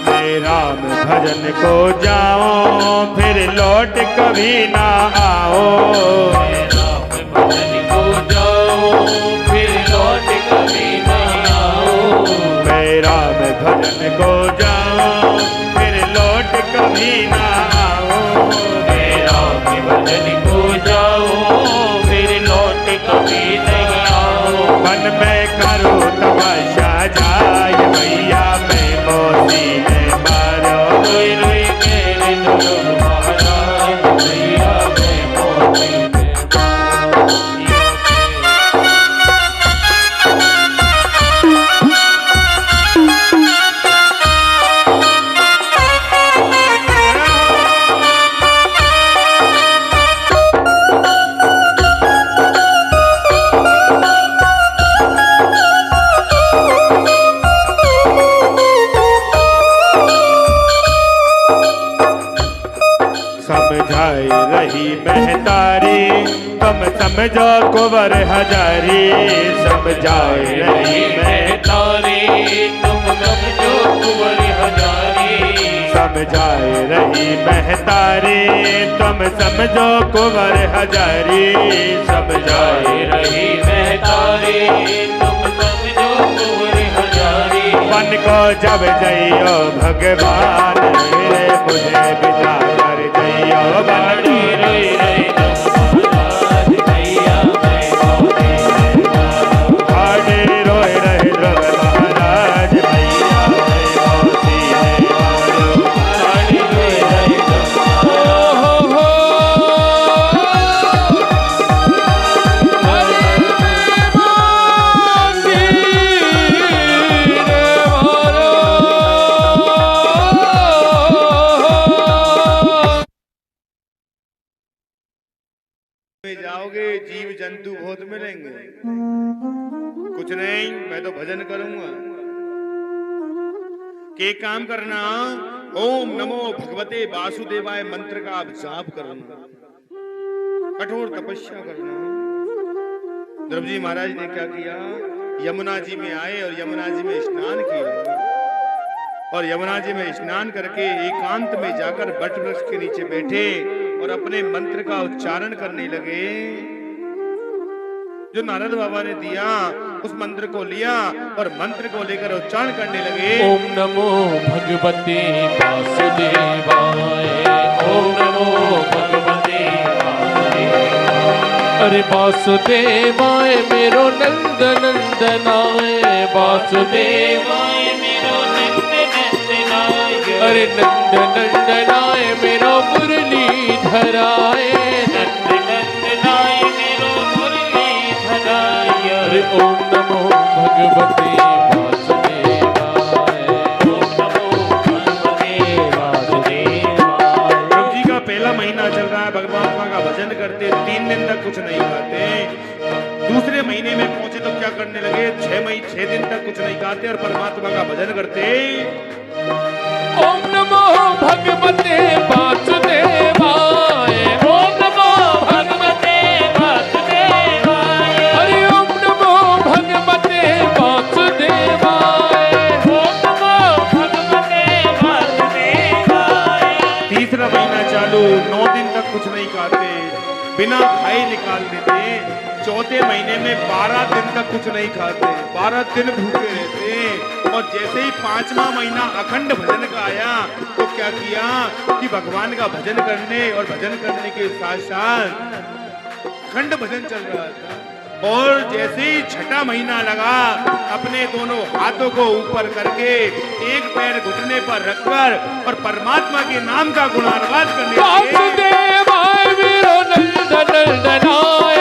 मैं राम भजन को जाओ, फिर लौट कभी ना आओ। राम भजन को जाओ, फिर लौट कभी नहीं आओ। मैं राम भजन को जाओ, फिर लौट कभी ना आओ। राम भजन को जाओ, फिर लौट कभी नहीं आओ। मन में करो तमाशा जाय मैया, मैं मौसी ने मारो। रोई रोई मेरे ध्रुव महाराज, मैया मैं मोती ने मारो। समझाई रही महतारी, तुम समझो कुंवर हजारी। समझाई रही मैं तारे, तुम समझो कुंवर हजारी। समझाई रही महतारी, तुम समझो कुंवर हजारी। समझाई रही मैं तारे, तुम समझो कुंवर हजारी। मन को जब जइयो भगवान, रे मुझे बिता कर जइयो बन। रोई रोई महाराज, मैया मैं मोती ने मारो। आड़े रोए रहे ध्रुव महाराज, मैया मैं मौसी ने मारो। रोई रोई में जाओगे जीव जंतु बहुत मिलेंगे, कुछ नहीं, मैं तो भजन करूंगा। के काम करना, ओम नमो भगवते वासुदेवाय मंत्र का आप जाप करना, कठोर तपस्या करना। ध्रुव जी महाराज ने क्या किया, यमुना जी में आए और यमुना जी में स्नान किया, और यमुना जी में स्नान करके एकांत में जाकर वट वृक्ष के नीचे बैठे और अपने मंत्र का उच्चारण करने लगे। जो नारद बाबा ने दिया उस मंत्र को लिया और मंत्र को लेकर उच्चारण करने लगे। ओम नमो भगवते वासुदेवाय, ओम नमो भगवते वासुदेवाय। अरे वासुदेवाय मेरो नंद नंदनाय, वासुदेवाय मेरो नंद नंदनाय। अरे नंद नंदनाय मेरो मुरली धराय, नंद नंदनाय मेरो मुरली धराय। अरे ओम नमो भगवते वासुदेवाय, ओम नमो भगवते वासुदेवाय। प्रभु जी का पहला महीना चल रहा है, भगवान का भजन करते, 3 दिन तक कुछ नहीं खाते। दूसरे महीने में पहुंचे तो क्या करने लगे, 6 दिन तक कुछ नहीं खाते और परमात्मा का भजन करते। ओम नमो भगवते वासुदेवाय, ओम नमो भगवते वासुदेवाय। हरि ओम नमो भगवते वासुदेवाय, ओम नमो भगवते वासुदेवाय। तीसरा महीना चालू, 9 दिन तक कुछ नहीं खाते, बिना खाए निकाल देते। चौथे महीने में 12 दिन तक कुछ नहीं खाते, 12 दिन भूखे रहते। और जैसे ही 5वां महीना अखंड भजन का आया तो क्या किया कि भगवान का भजन करने और भजन करने के साथ साथ अखंड भजन चल रहा था। और जैसे ही 6वां महीना लगा, अपने दोनों हाथों को ऊपर करके एक पैर घुटने पर रखकर और परमात्मा के नाम का गुणानुवाद करने लगे। वासुदेवाय मेरो नंद नंदनाय,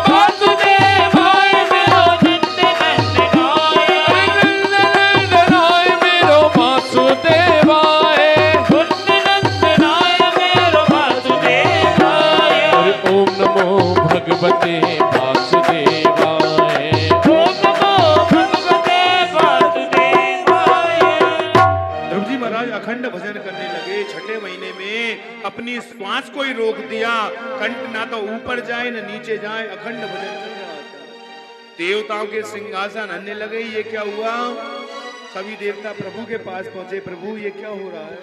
वासुदेवाय मेरो नंद नंदनाय। नंद नंदनाय मेरो वासुदेवाय, नंद नंदनाय मेरो वासुदेवाय। ओम नमो भगवते वासुदेवाय, ओम नमो भगवते वासुदेवाय। ध्रुव जी महाराज अखंड भजन करने लगे। 6ठे महीने में अपनी श्वास को ही रोक दिया, कंठ ना तो ऊपर जाए न नीचे जाए, अखंड भजन चल रहा था। देवताओं के सिंहासन हिलने लगे। ये क्या हुआ? सभी देवता प्रभु के पास पहुंचे, प्रभु ये क्या हो रहा है?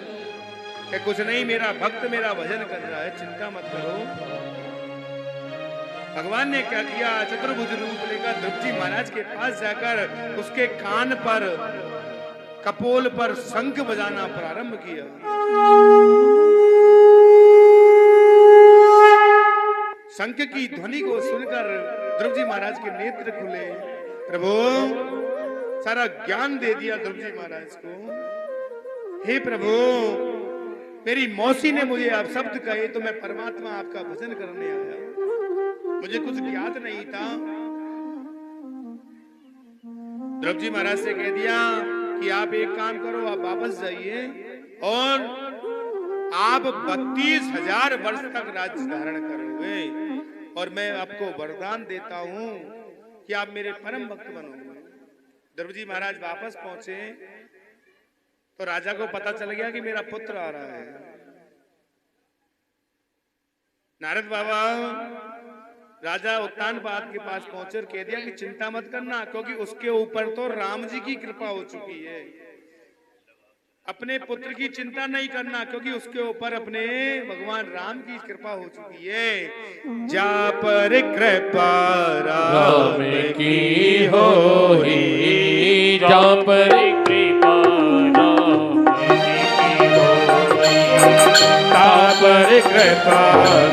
क्या कुछ नहीं, मेरा भक्त मेरा भजन कर रहा है, चिंता मत करो। भगवान ने क्या किया, चतुर्भुज रूप लेकर ध्रुव जी महाराज के पास जाकर उसके कान पर, कपोल पर शंख बजाना प्रारंभ किया। शंख की ध्वनि को सुनकर ध्रुव जी महाराज के नेत्र खुले। प्रभु सारा ज्ञान दे दिया ध्रुव जी महाराज को। हे प्रभु, मेरी मौसी ने मुझे आप शब्द कहे तो मैं परमात्मा आपका भजन करने आया, मुझे कुछ ज्ञात नहीं था। ध्रुव जी महाराज से कह दिया कि आप एक काम करो, आप वापस जाइए और आप 32,000 वर्ष तक राज्य धारण करोगे और मैं आपको वरदान देता हूं कि आप मेरे परम भक्त बनोगे। ध्रुव जी महाराज वापस पहुंचे तो राजा को पता चल गया कि मेरा पुत्र आ रहा है। नारद बाबा राजा उत्तानपाद के पास पहुंचे और कह दिया कि चिंता मत करना, क्योंकि उसके ऊपर तो राम जी की कृपा हो चुकी है। अपने पुत्र की चिंता नहीं करना, क्योंकि उसके ऊपर अपने भगवान राम की कृपा हो चुकी है। जा पर कृपा राम की होई, जा पर कृपा राम की होई, ता पर कृपा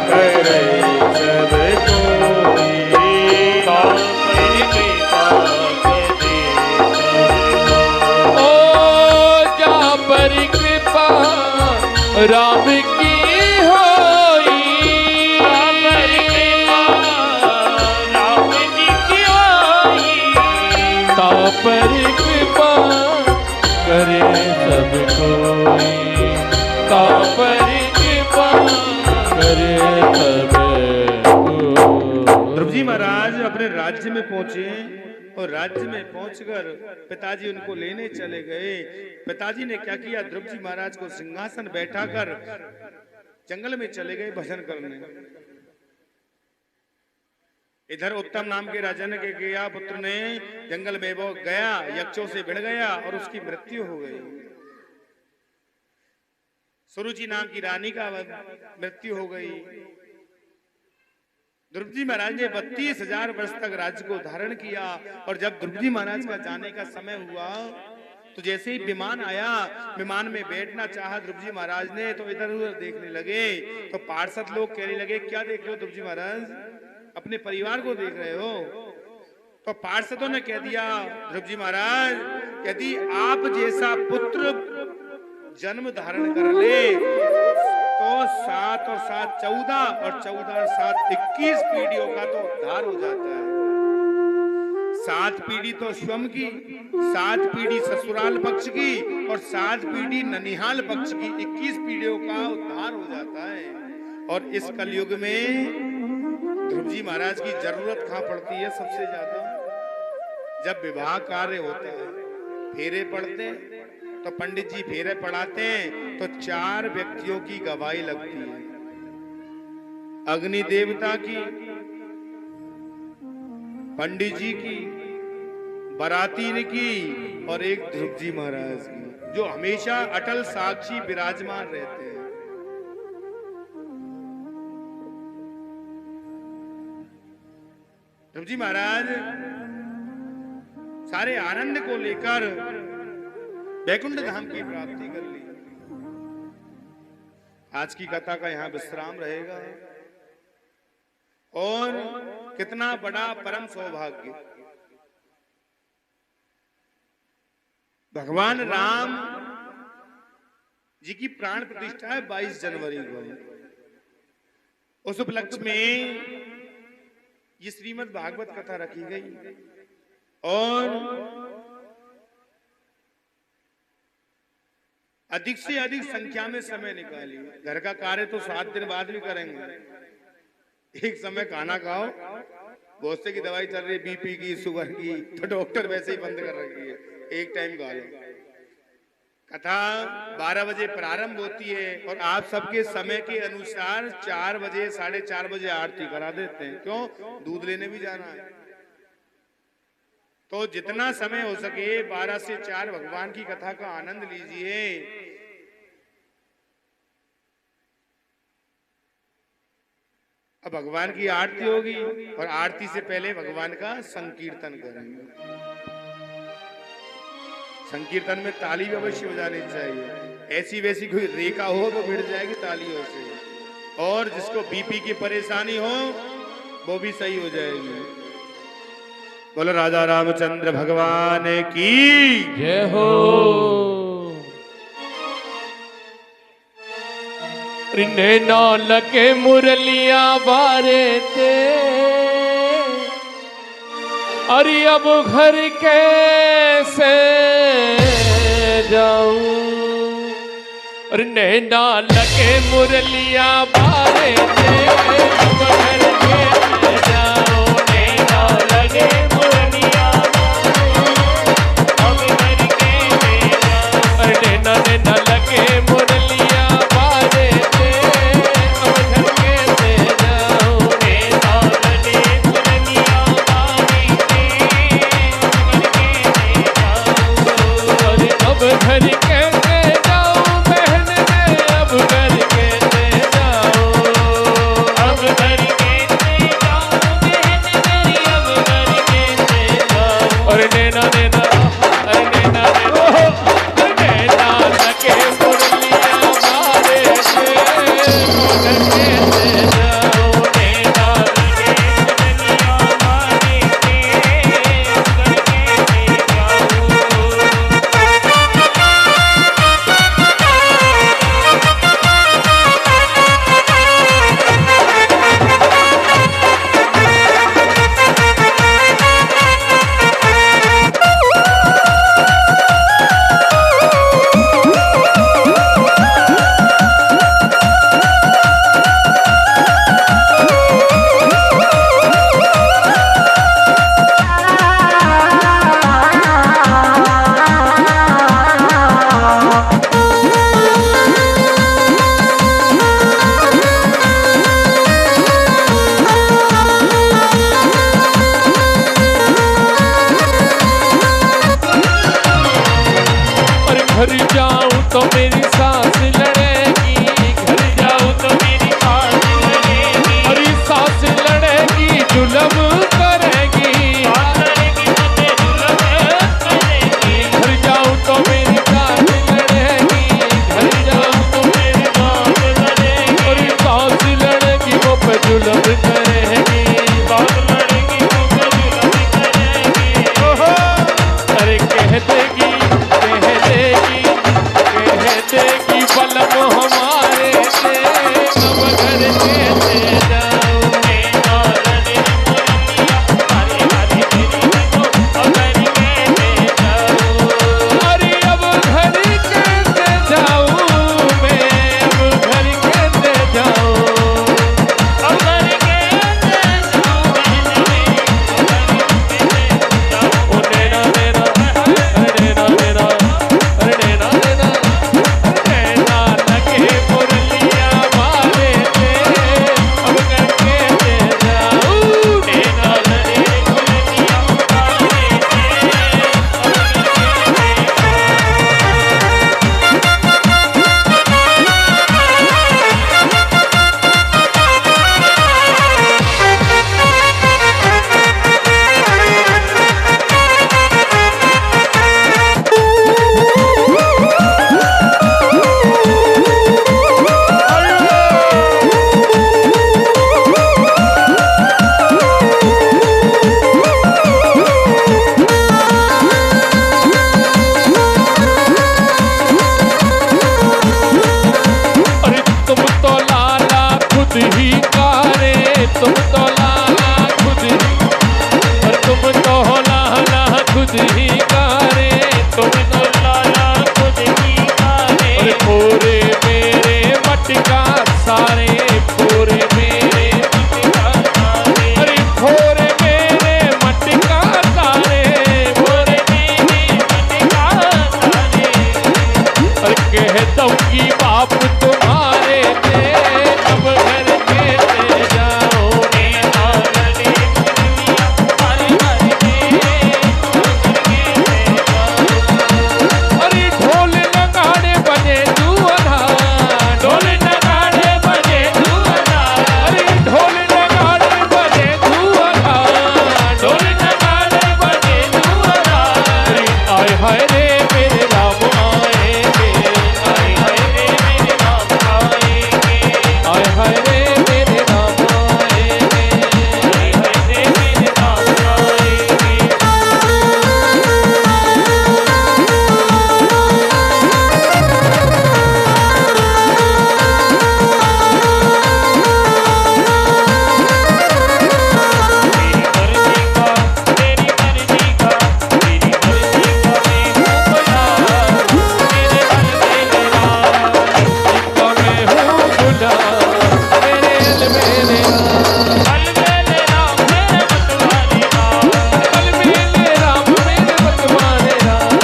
करे सब राम की होई, राम जी की होई, ता पर कृपा करे सब कोई, ता पर कृपा करे सब कोई। ध्रुव जी महाराज अपने राज्य में पहुंचे और राज्य में पहुंचकर पिताजी उनको लेने चले गए। पिताजी ने क्या किया, ध्रुव जी महाराज को सिंहासन बैठाकर जंगल में चले गए भजन करने। इधर उत्तम नाम के राजा ने क्या किया, पुत्र ने जंगल में वो गया, यक्षों से भिड़ गया और उसकी मृत्यु हो गई। सुरुचि नाम की रानी का मृत्यु हो गई। ध्रुव जी महाराज ने 32,000 वर्ष तक राज्य को धारण किया। और जब ध्रुव जी महाराज का जाने का समय हुआ तो जैसे ही विमान आया, विमान में बैठना चाहा ध्रुव जी महाराज ने, तो इधर उधर देखने लगे। तो पार्षद लोग कहने लगे, क्या देख रहे हो ध्रुव जी महाराज, अपने परिवार को देख रहे हो? तो पार्षदों ने कह दिया, ध्रुव जी महाराज, यदि आप जैसा पुत्र जन्म धारण कर ले तो 7 और 7 14 और 14 और 7 21 पीढ़ियों का तो उद्धार हो जाता है। 7 पीढ़ी तो स्वयं की, 7 पीढ़ी ससुराल पक्ष की और 7 पीढ़ी ननिहाल पक्ष की, 21 पीढ़ियों का उद्धार हो जाता है। और इस कलयुग में ध्रुव जी महाराज की जरूरत कहां पड़ती है सबसे ज्यादा? जब विवाह कार्य होता है, फेरे पड़ते हैं, तो पंडित जी फेरे पढ़ाते हैं तो 4 व्यक्तियों की गवाही लगती है, अग्नि देवता की, पंडित जी की, बरातीन की और एक ध्रुव जी महाराज की, जो हमेशा अटल साक्षी विराजमान रहते हैं। ध्रुव जी महाराज सारे आनंद को लेकर वैकुंठ धाम की प्राप्ति कर ली। आज की कथा का यहां विश्राम रहेगा। और कितना बड़ा परम सौभाग्य, भगवान राम जी की प्राण प्रतिष्ठा है 22 जनवरी को। उस उपलक्ष्य में ये श्रीमद् भागवत कथा रखी गई। और अधिक से अधिक संख्या में समय निकालिए। घर का कार्य तो 7 दिन बाद भी करेंगे, एक समय खाना खाओ। बहुत से की दवाई चल रही है, बीपी की, शुगर की, तो डॉक्टर वैसे ही बंद कर रखी है, एक टाइम खा लो। कथा 12 बजे प्रारंभ होती है और आप सबके समय के अनुसार 4 बजे 4:30 बजे आरती करा देते हैं। क्यों? दूध लेने भी जाना है। तो जितना समय हो सके 12 से 4 भगवान की कथा का आनंद लीजिए। अब भगवान की आरती होगी और आरती से पहले भगवान का संकीर्तन करेंगे। संकीर्तन में ताली भी अवश्य हो जानी चाहिए। ऐसी वैसी कोई रेखा हो तो भिड़ जाएगी तालियों से। और जिसको बीपी की परेशानी हो वो भी सही हो जाएगी। बोलो राजा रामचंद्र भगवान की जय हो। नैना लगे मुरलिया बारे ते, अरे अब घर कैसे जाऊं। अरे नैना लगे मुरलिया बारे ते, अब घर कैसे जाऊं। नैना लगे मुरलिया अब घर कैसे जाऊं। अरे नैना नैना लगे मुरलिया बारे ते, अब घर कैसे जाऊं। नैना लगे मुरलिया अब घर कैसे जाऊं। बहन ने अब घर कैसे जाऊं। अब घर कैसे जाऊं तो मेरी सांस लड़ेगी, घर जाऊं तो मेरी सांस लड़ेगी, अरे सांस लड़ेगी जुल्म करेगी, मुझे जुल्म करेगी, घर जाऊं तो मेरी सांस लड़ेगी, घर जाऊं तो मेरी सांस लड़ेगी, अरे सांस लड़ेगी वो पे जुल्म करेगी, सांस लड़ेगी वो पे जुल्म करेगी, अरे कह देगी बलम हमारे से अब घर कैसे जाऊं, हरे हरे तेरी लगो अब घर कैसे जाऊं, अरे अब घर कैसे जाऊं मैं, अब घर कैसे जाऊं, अब घर कैसे जाऊं ओ नैना नैना नैना नैना नैना नैना लगे मुरलिया मारे थे अब घर कैसे जाऊं, नैना लगे मुरलिया मारे थे अब अरे तुम तो लाला खुद ही कारे, तुम तो लाला खुद ही, और तुम तो लाला खुद ही कारे, तुम तो लाला खुद ही कारे, अरे पूरे मेरे मटका सारे, पूरे मेरे मटका सारे, अरे पूरे मेरे मटका सारे, पूरे मेरे मटका सारे, अरे कहता हूँ कि बाप तुम्हारे थे अब घर कैसे जाऊं, नैना लगे मुरलिया हरे हरे तेरे अब घर कैसे जाऊं, अरे ढोल नगाड़े बजे जुआना, ढोल नगाड़े बजे जुआना, अरे ढोल नगाड़े बजे जुआना, ढोल नगाड़े बजे जुआना, अरे आय हाय रे मेरे राम आएंगे, आय हाय रे मेरे राम आएंगे, आय हाय रे मेरे राम आएंगे, आय हाय रे मेरे राम आएंगे। तेरी मर्जी का तेरी मर्जी का मैं हूँ भला, मेरे हल मेरे राम, जिसका मैं हूँ भला, मेरे हल मेरे राम, हल मेरे राम मेरे मतवाले राम, हल मेरे राम मेरे मतवाले राम,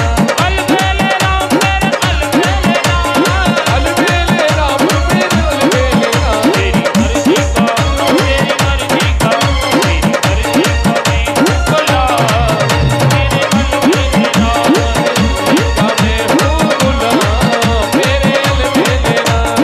हल मेरे राम मेरे हल मेरे राम, हल मेरे राम मेरे हल मेरे राम, तेरी मर्जी का तेरी मर्जी का तेरी मर्जी का मैं हूँ भला, मेरे हल मेरे राम, जिसका मैं हूँ भला, मेरे हल मेरे राम।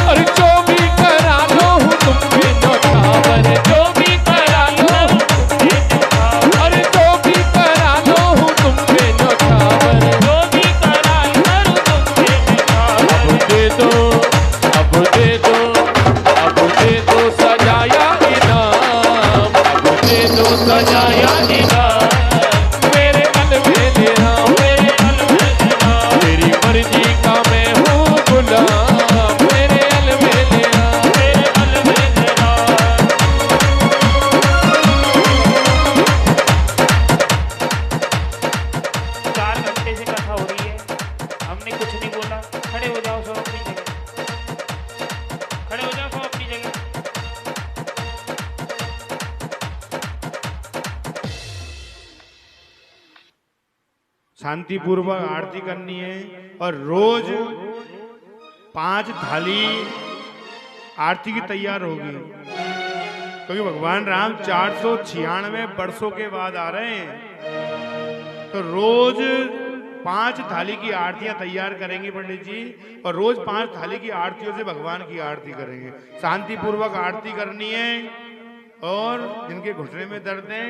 अरे जो भी करा लो हूँ तुम पे न्यौछावर, जो भी करा लो हूँ तुम पे न्यौछावर, अरे जो भी करा लो हूँ तुम पे न्यौछावर, जो भी करा लो तुम पे न्यौछावर, अब दे दो अब दे दो अब दे दो सजाया इनाम, अब दे दो सजाया इनाम, मेरे अलवेले राम, मेरे अलवेले राम, तेरी मर्जी का मैं हूँ गुलाम, मेरे अलवेले राम, मेरे अलवेले राम। 4 घंटे से कथा हो रही है, हमने कुछ नहीं बोला। खड़े हो जाओ सब अपनी जगह, खड़े हो जाओ सब अपनी जगह। शांति पूर्वक आरती करनी है और रोज 5 थाली आरती की तैयार होगी, क्योंकि भगवान राम 496 वर्षों के बाद आ रहे हैं। तो रोज 5 थाली की आरतियां तैयार करेंगे पंडित जी, और रोज 5 थाली की आरतियों से भगवान की आरती करेंगे। शांति पूर्वक आरती करनी है। और जिनके घुटने में दर्द है,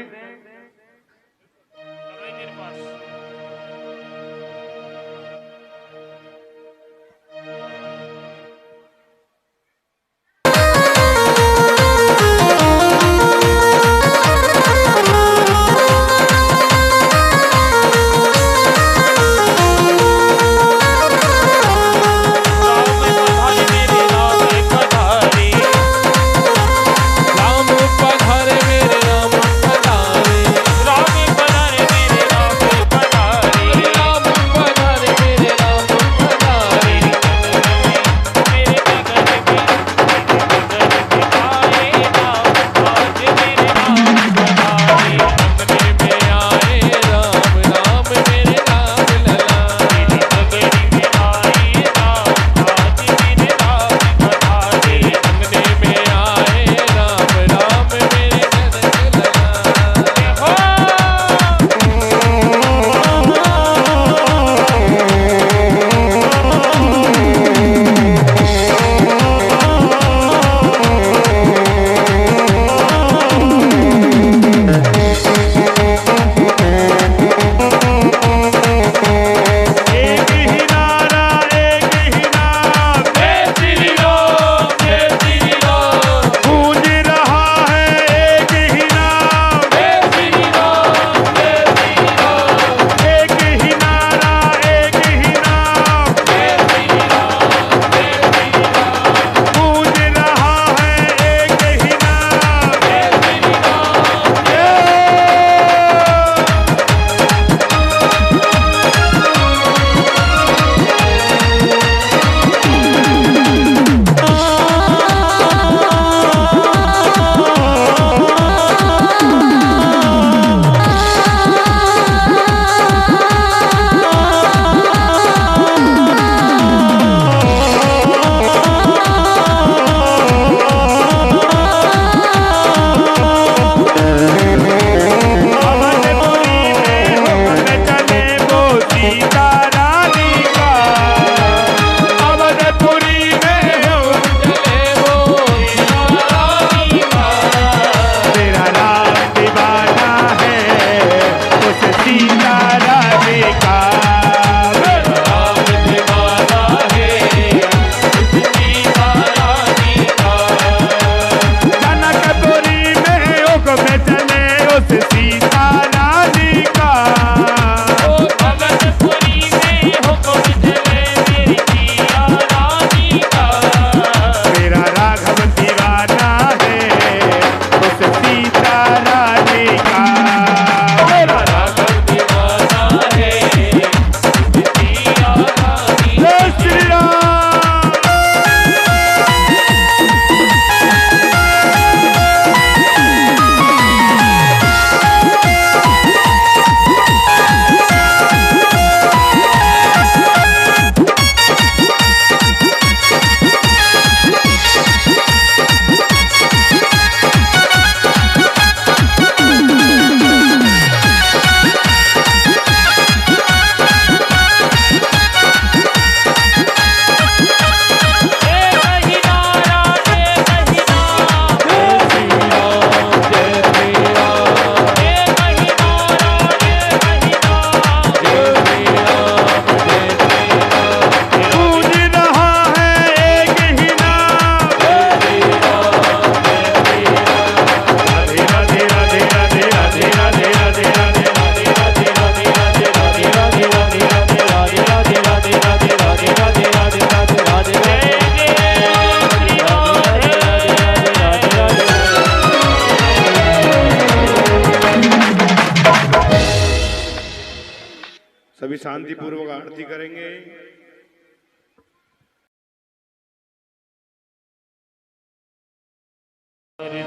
सभी शांति पूर्वक आरती करेंगे।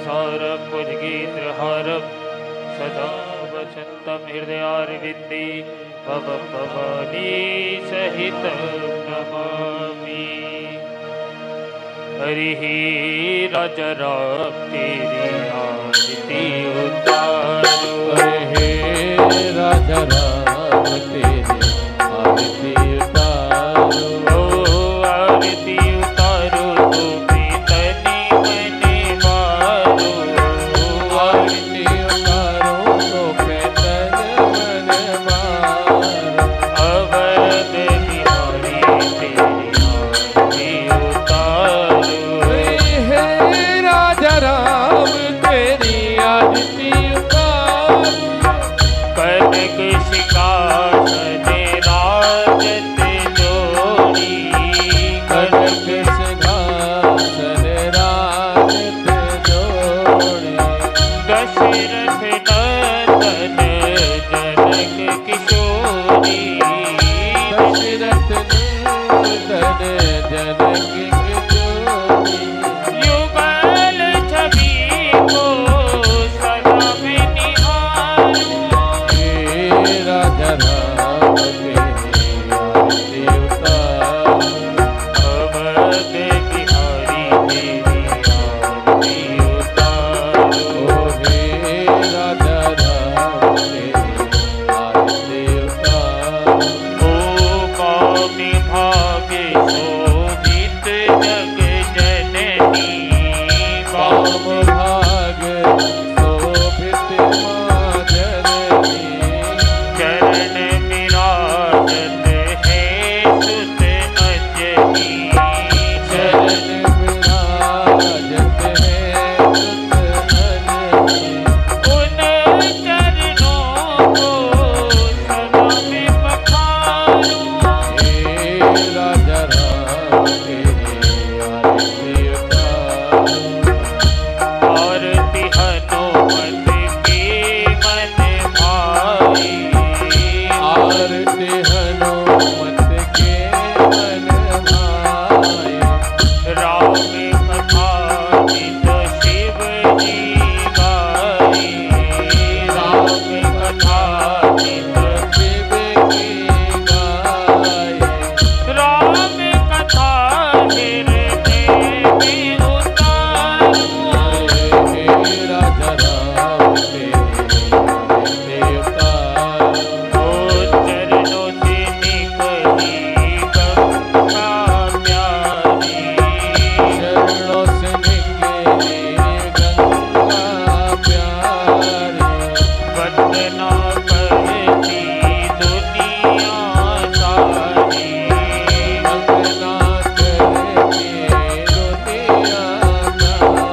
सारक कुछ गीत हारक सदा वसन्तं हृदयारविन्दे भवानी सहित नमामि। हरिः राजा राम तेरी आरती उतारो। हे राजा राम तेरी आरती उतारो। आरती उतारो तो तनी मन मारो। आरती उतारो तो तन मन मारो। अवध बिहारी तेरी आरती उतारो। हे राजा राम तेरी आरती उतारो। कनक सिंहासन राजत जोड़ी। कनक सिंहासन राजत जोड़ी। दशरथ नंदन जनक किशोरी। दशरथ नंदन जनक किशोरी। युगल छवि को सदा मैं निहारूं। हे राजा राम तेरी आरती उतारो। अवध बिहारी तेरी आरती उतारो। हे राजा राम तेरी आरती उतारो। ओ कौमि भाग्य शोभित जग जननी। काम भाग शोभित मां जननी। चरण विराजत है सुत अंजनी। चरण विराजत है सुत अंजनी। उन चरणों को सदा मैं पखारूं। हे राजा राम तेरी आरती उतारो। आरती हनुमत के मन भाई। आरती हनुमत के मन भाई। राम कथा नित शिव जी गाई। राम कथा नित शिव की गाय। राम कथा हृदय में उतारूं। हे राजा राम तेरी आरती उतारो। ओ चरणों से निकली गंगा प्यारी। चरणों से निकली गंगा प्यारी। वंदना करती दुनिया सारी। वंदना करती दुनिया सारी।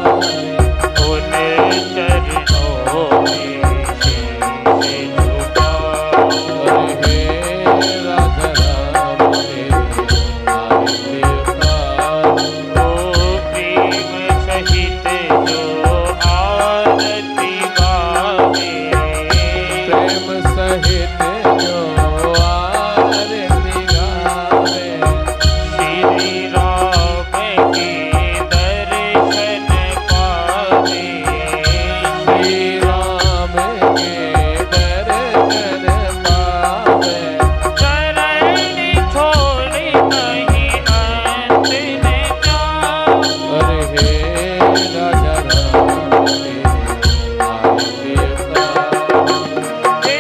उन चरणों में शीश झुकाओ। हे राजा राम तेरी आरती उतारो। ओ प्रेम सहित जो आरती गावे। प्रेम सहित जो आरती गावे। श्री राम के दर्शन पावे। श्री राम के दर्शन पावे। चरण छोड़ नहीं अंत न जाऊं। हे राजा राम तेरी आरती उतारो। हे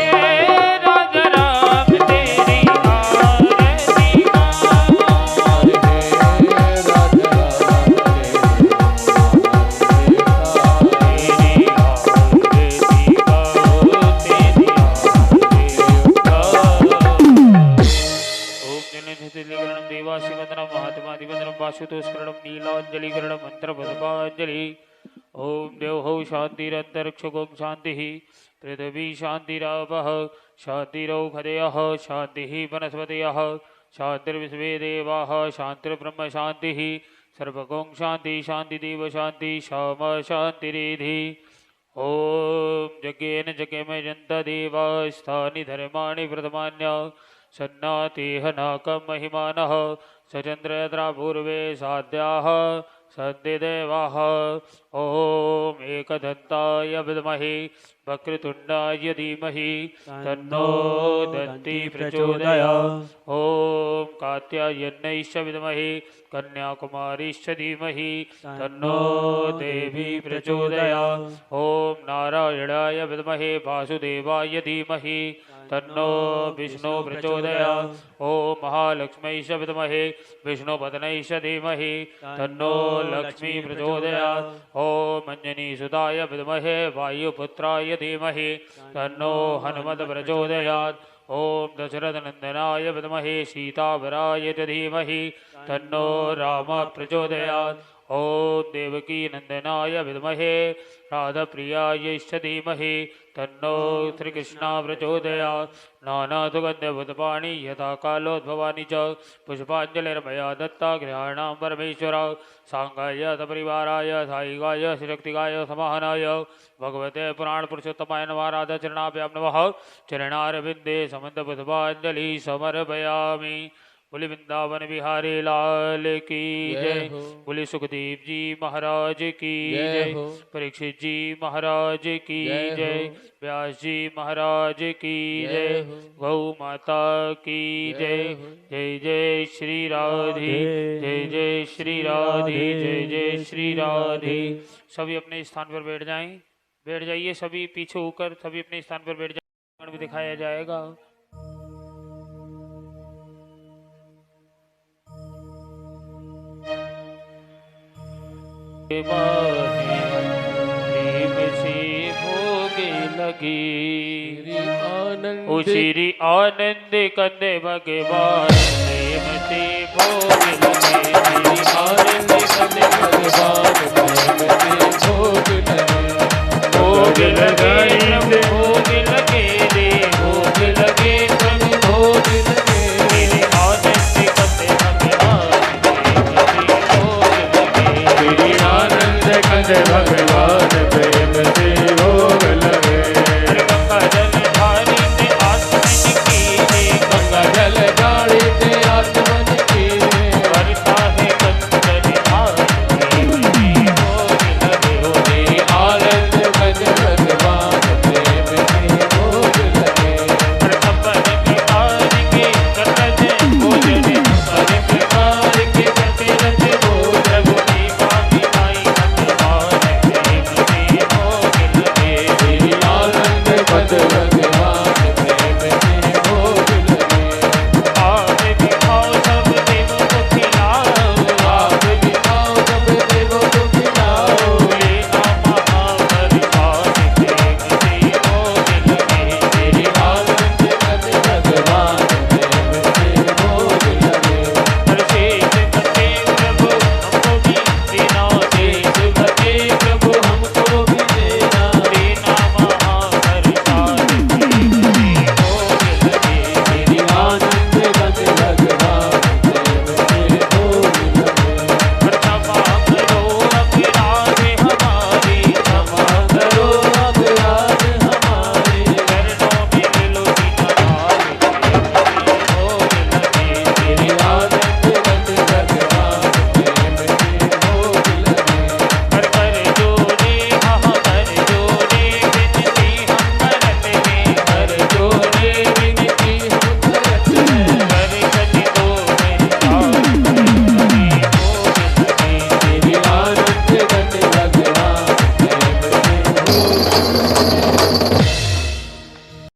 राजा राम तेरी आरती गाऊं। हे राजा राम तेरी आरती उतारो। तेरी आरती गाओ, तेरी आरती गाओ। ओम जननिधिलिगणं देवासिवदनं महात्मादिवदनं वासुतोष्करणं नीलाञ्जलिकरणं मन्त्रपदपाञ्जलि। ओम देवौ शान्तिरन्तरिक्षगों शान्तिः। पृथिवी शान्तिरापः शान्तिरौषधयः। शान्तिः वनस्पतयः। शान्तिर्विश्वे देवाः। शान्तिर्ब्रह्म शान्तिः। सर्वगों शान्ति शान्तिदेव शान्ति श्यामा शान्तिरेधि। ओम यज्ञेन जज्ञमयन्त देवास्तानि धर्माणि प्रथमान्य सन्नातिः नाकं महिमानः। सचन्द्रयत्रा पूर्वे साध्याः सन्धिदेवः ॐ एकदन्ताय विद्महे वक्रतुण्डाय धीमहि तन्नो दन्ती प्रचोदयात् ॐ कात्यायन्यैश्च विद्महे कन्याकुमारीश्च धीमहि तन्नो देवी प्रचोदयात् ॐ नारायणाय विद्महे वासुदेवाय धीमहि तन्नो विष्णु प्रचोदयात् ॐ महालक्ष्मीश्च विद्महे विष्णुपत्न्यैश्च धीमहि तन्नो लक्ष्मी प्रचोदयात् ॐ अंजनीसुताय विद्महे वायुपुत्राय धीमहि तन्नो हनुमत् प्रचोदयात् ॐ दशरथनन्दनाय विद्महे सीतावराय च धीमहि तन्नो राम प्रचोदयात् ॐ देवकीनन्दनाय विद्महे राधाप्रियायैश्च धीमहि तन्नो श्रीकृष्णा प्रचोदयात् नानासुगन्धभूतपाणि यथा कालोद्भवानि च पुष्पाञ्जलिर्मया दत्ता गृहाणां परमेश्वर साङ्गाय सपरिवाराय सायिकाय शक्तिकाय समाहनाय भगवते पुराणपुरुषोत्तमाय नमः राधाचरणाभ्यां नमः चरणारविन्दे समन्तपुष्पाञ्जलि समर्पयामि। बोले वृंदावन बिहारी लाल की जय। बोले सुखदेव जी महाराज की जय। परीक्षित जी महाराज की जय। व्यास जी महाराज की जय। गौ माता की जय। जय जय श्री राधे जय जय श्री राधे जय जय श्री राधे। सभी अपने स्थान पर बैठ जाएं। बैठ जाइए सभी, पीछे होकर सभी अपने स्थान पर बैठ जाएं। भी दिखाया जाएगा। प्रेम से भोगे लगी ओ श्री आनंद कंदे भगवान प्रेम से भोगे लगी।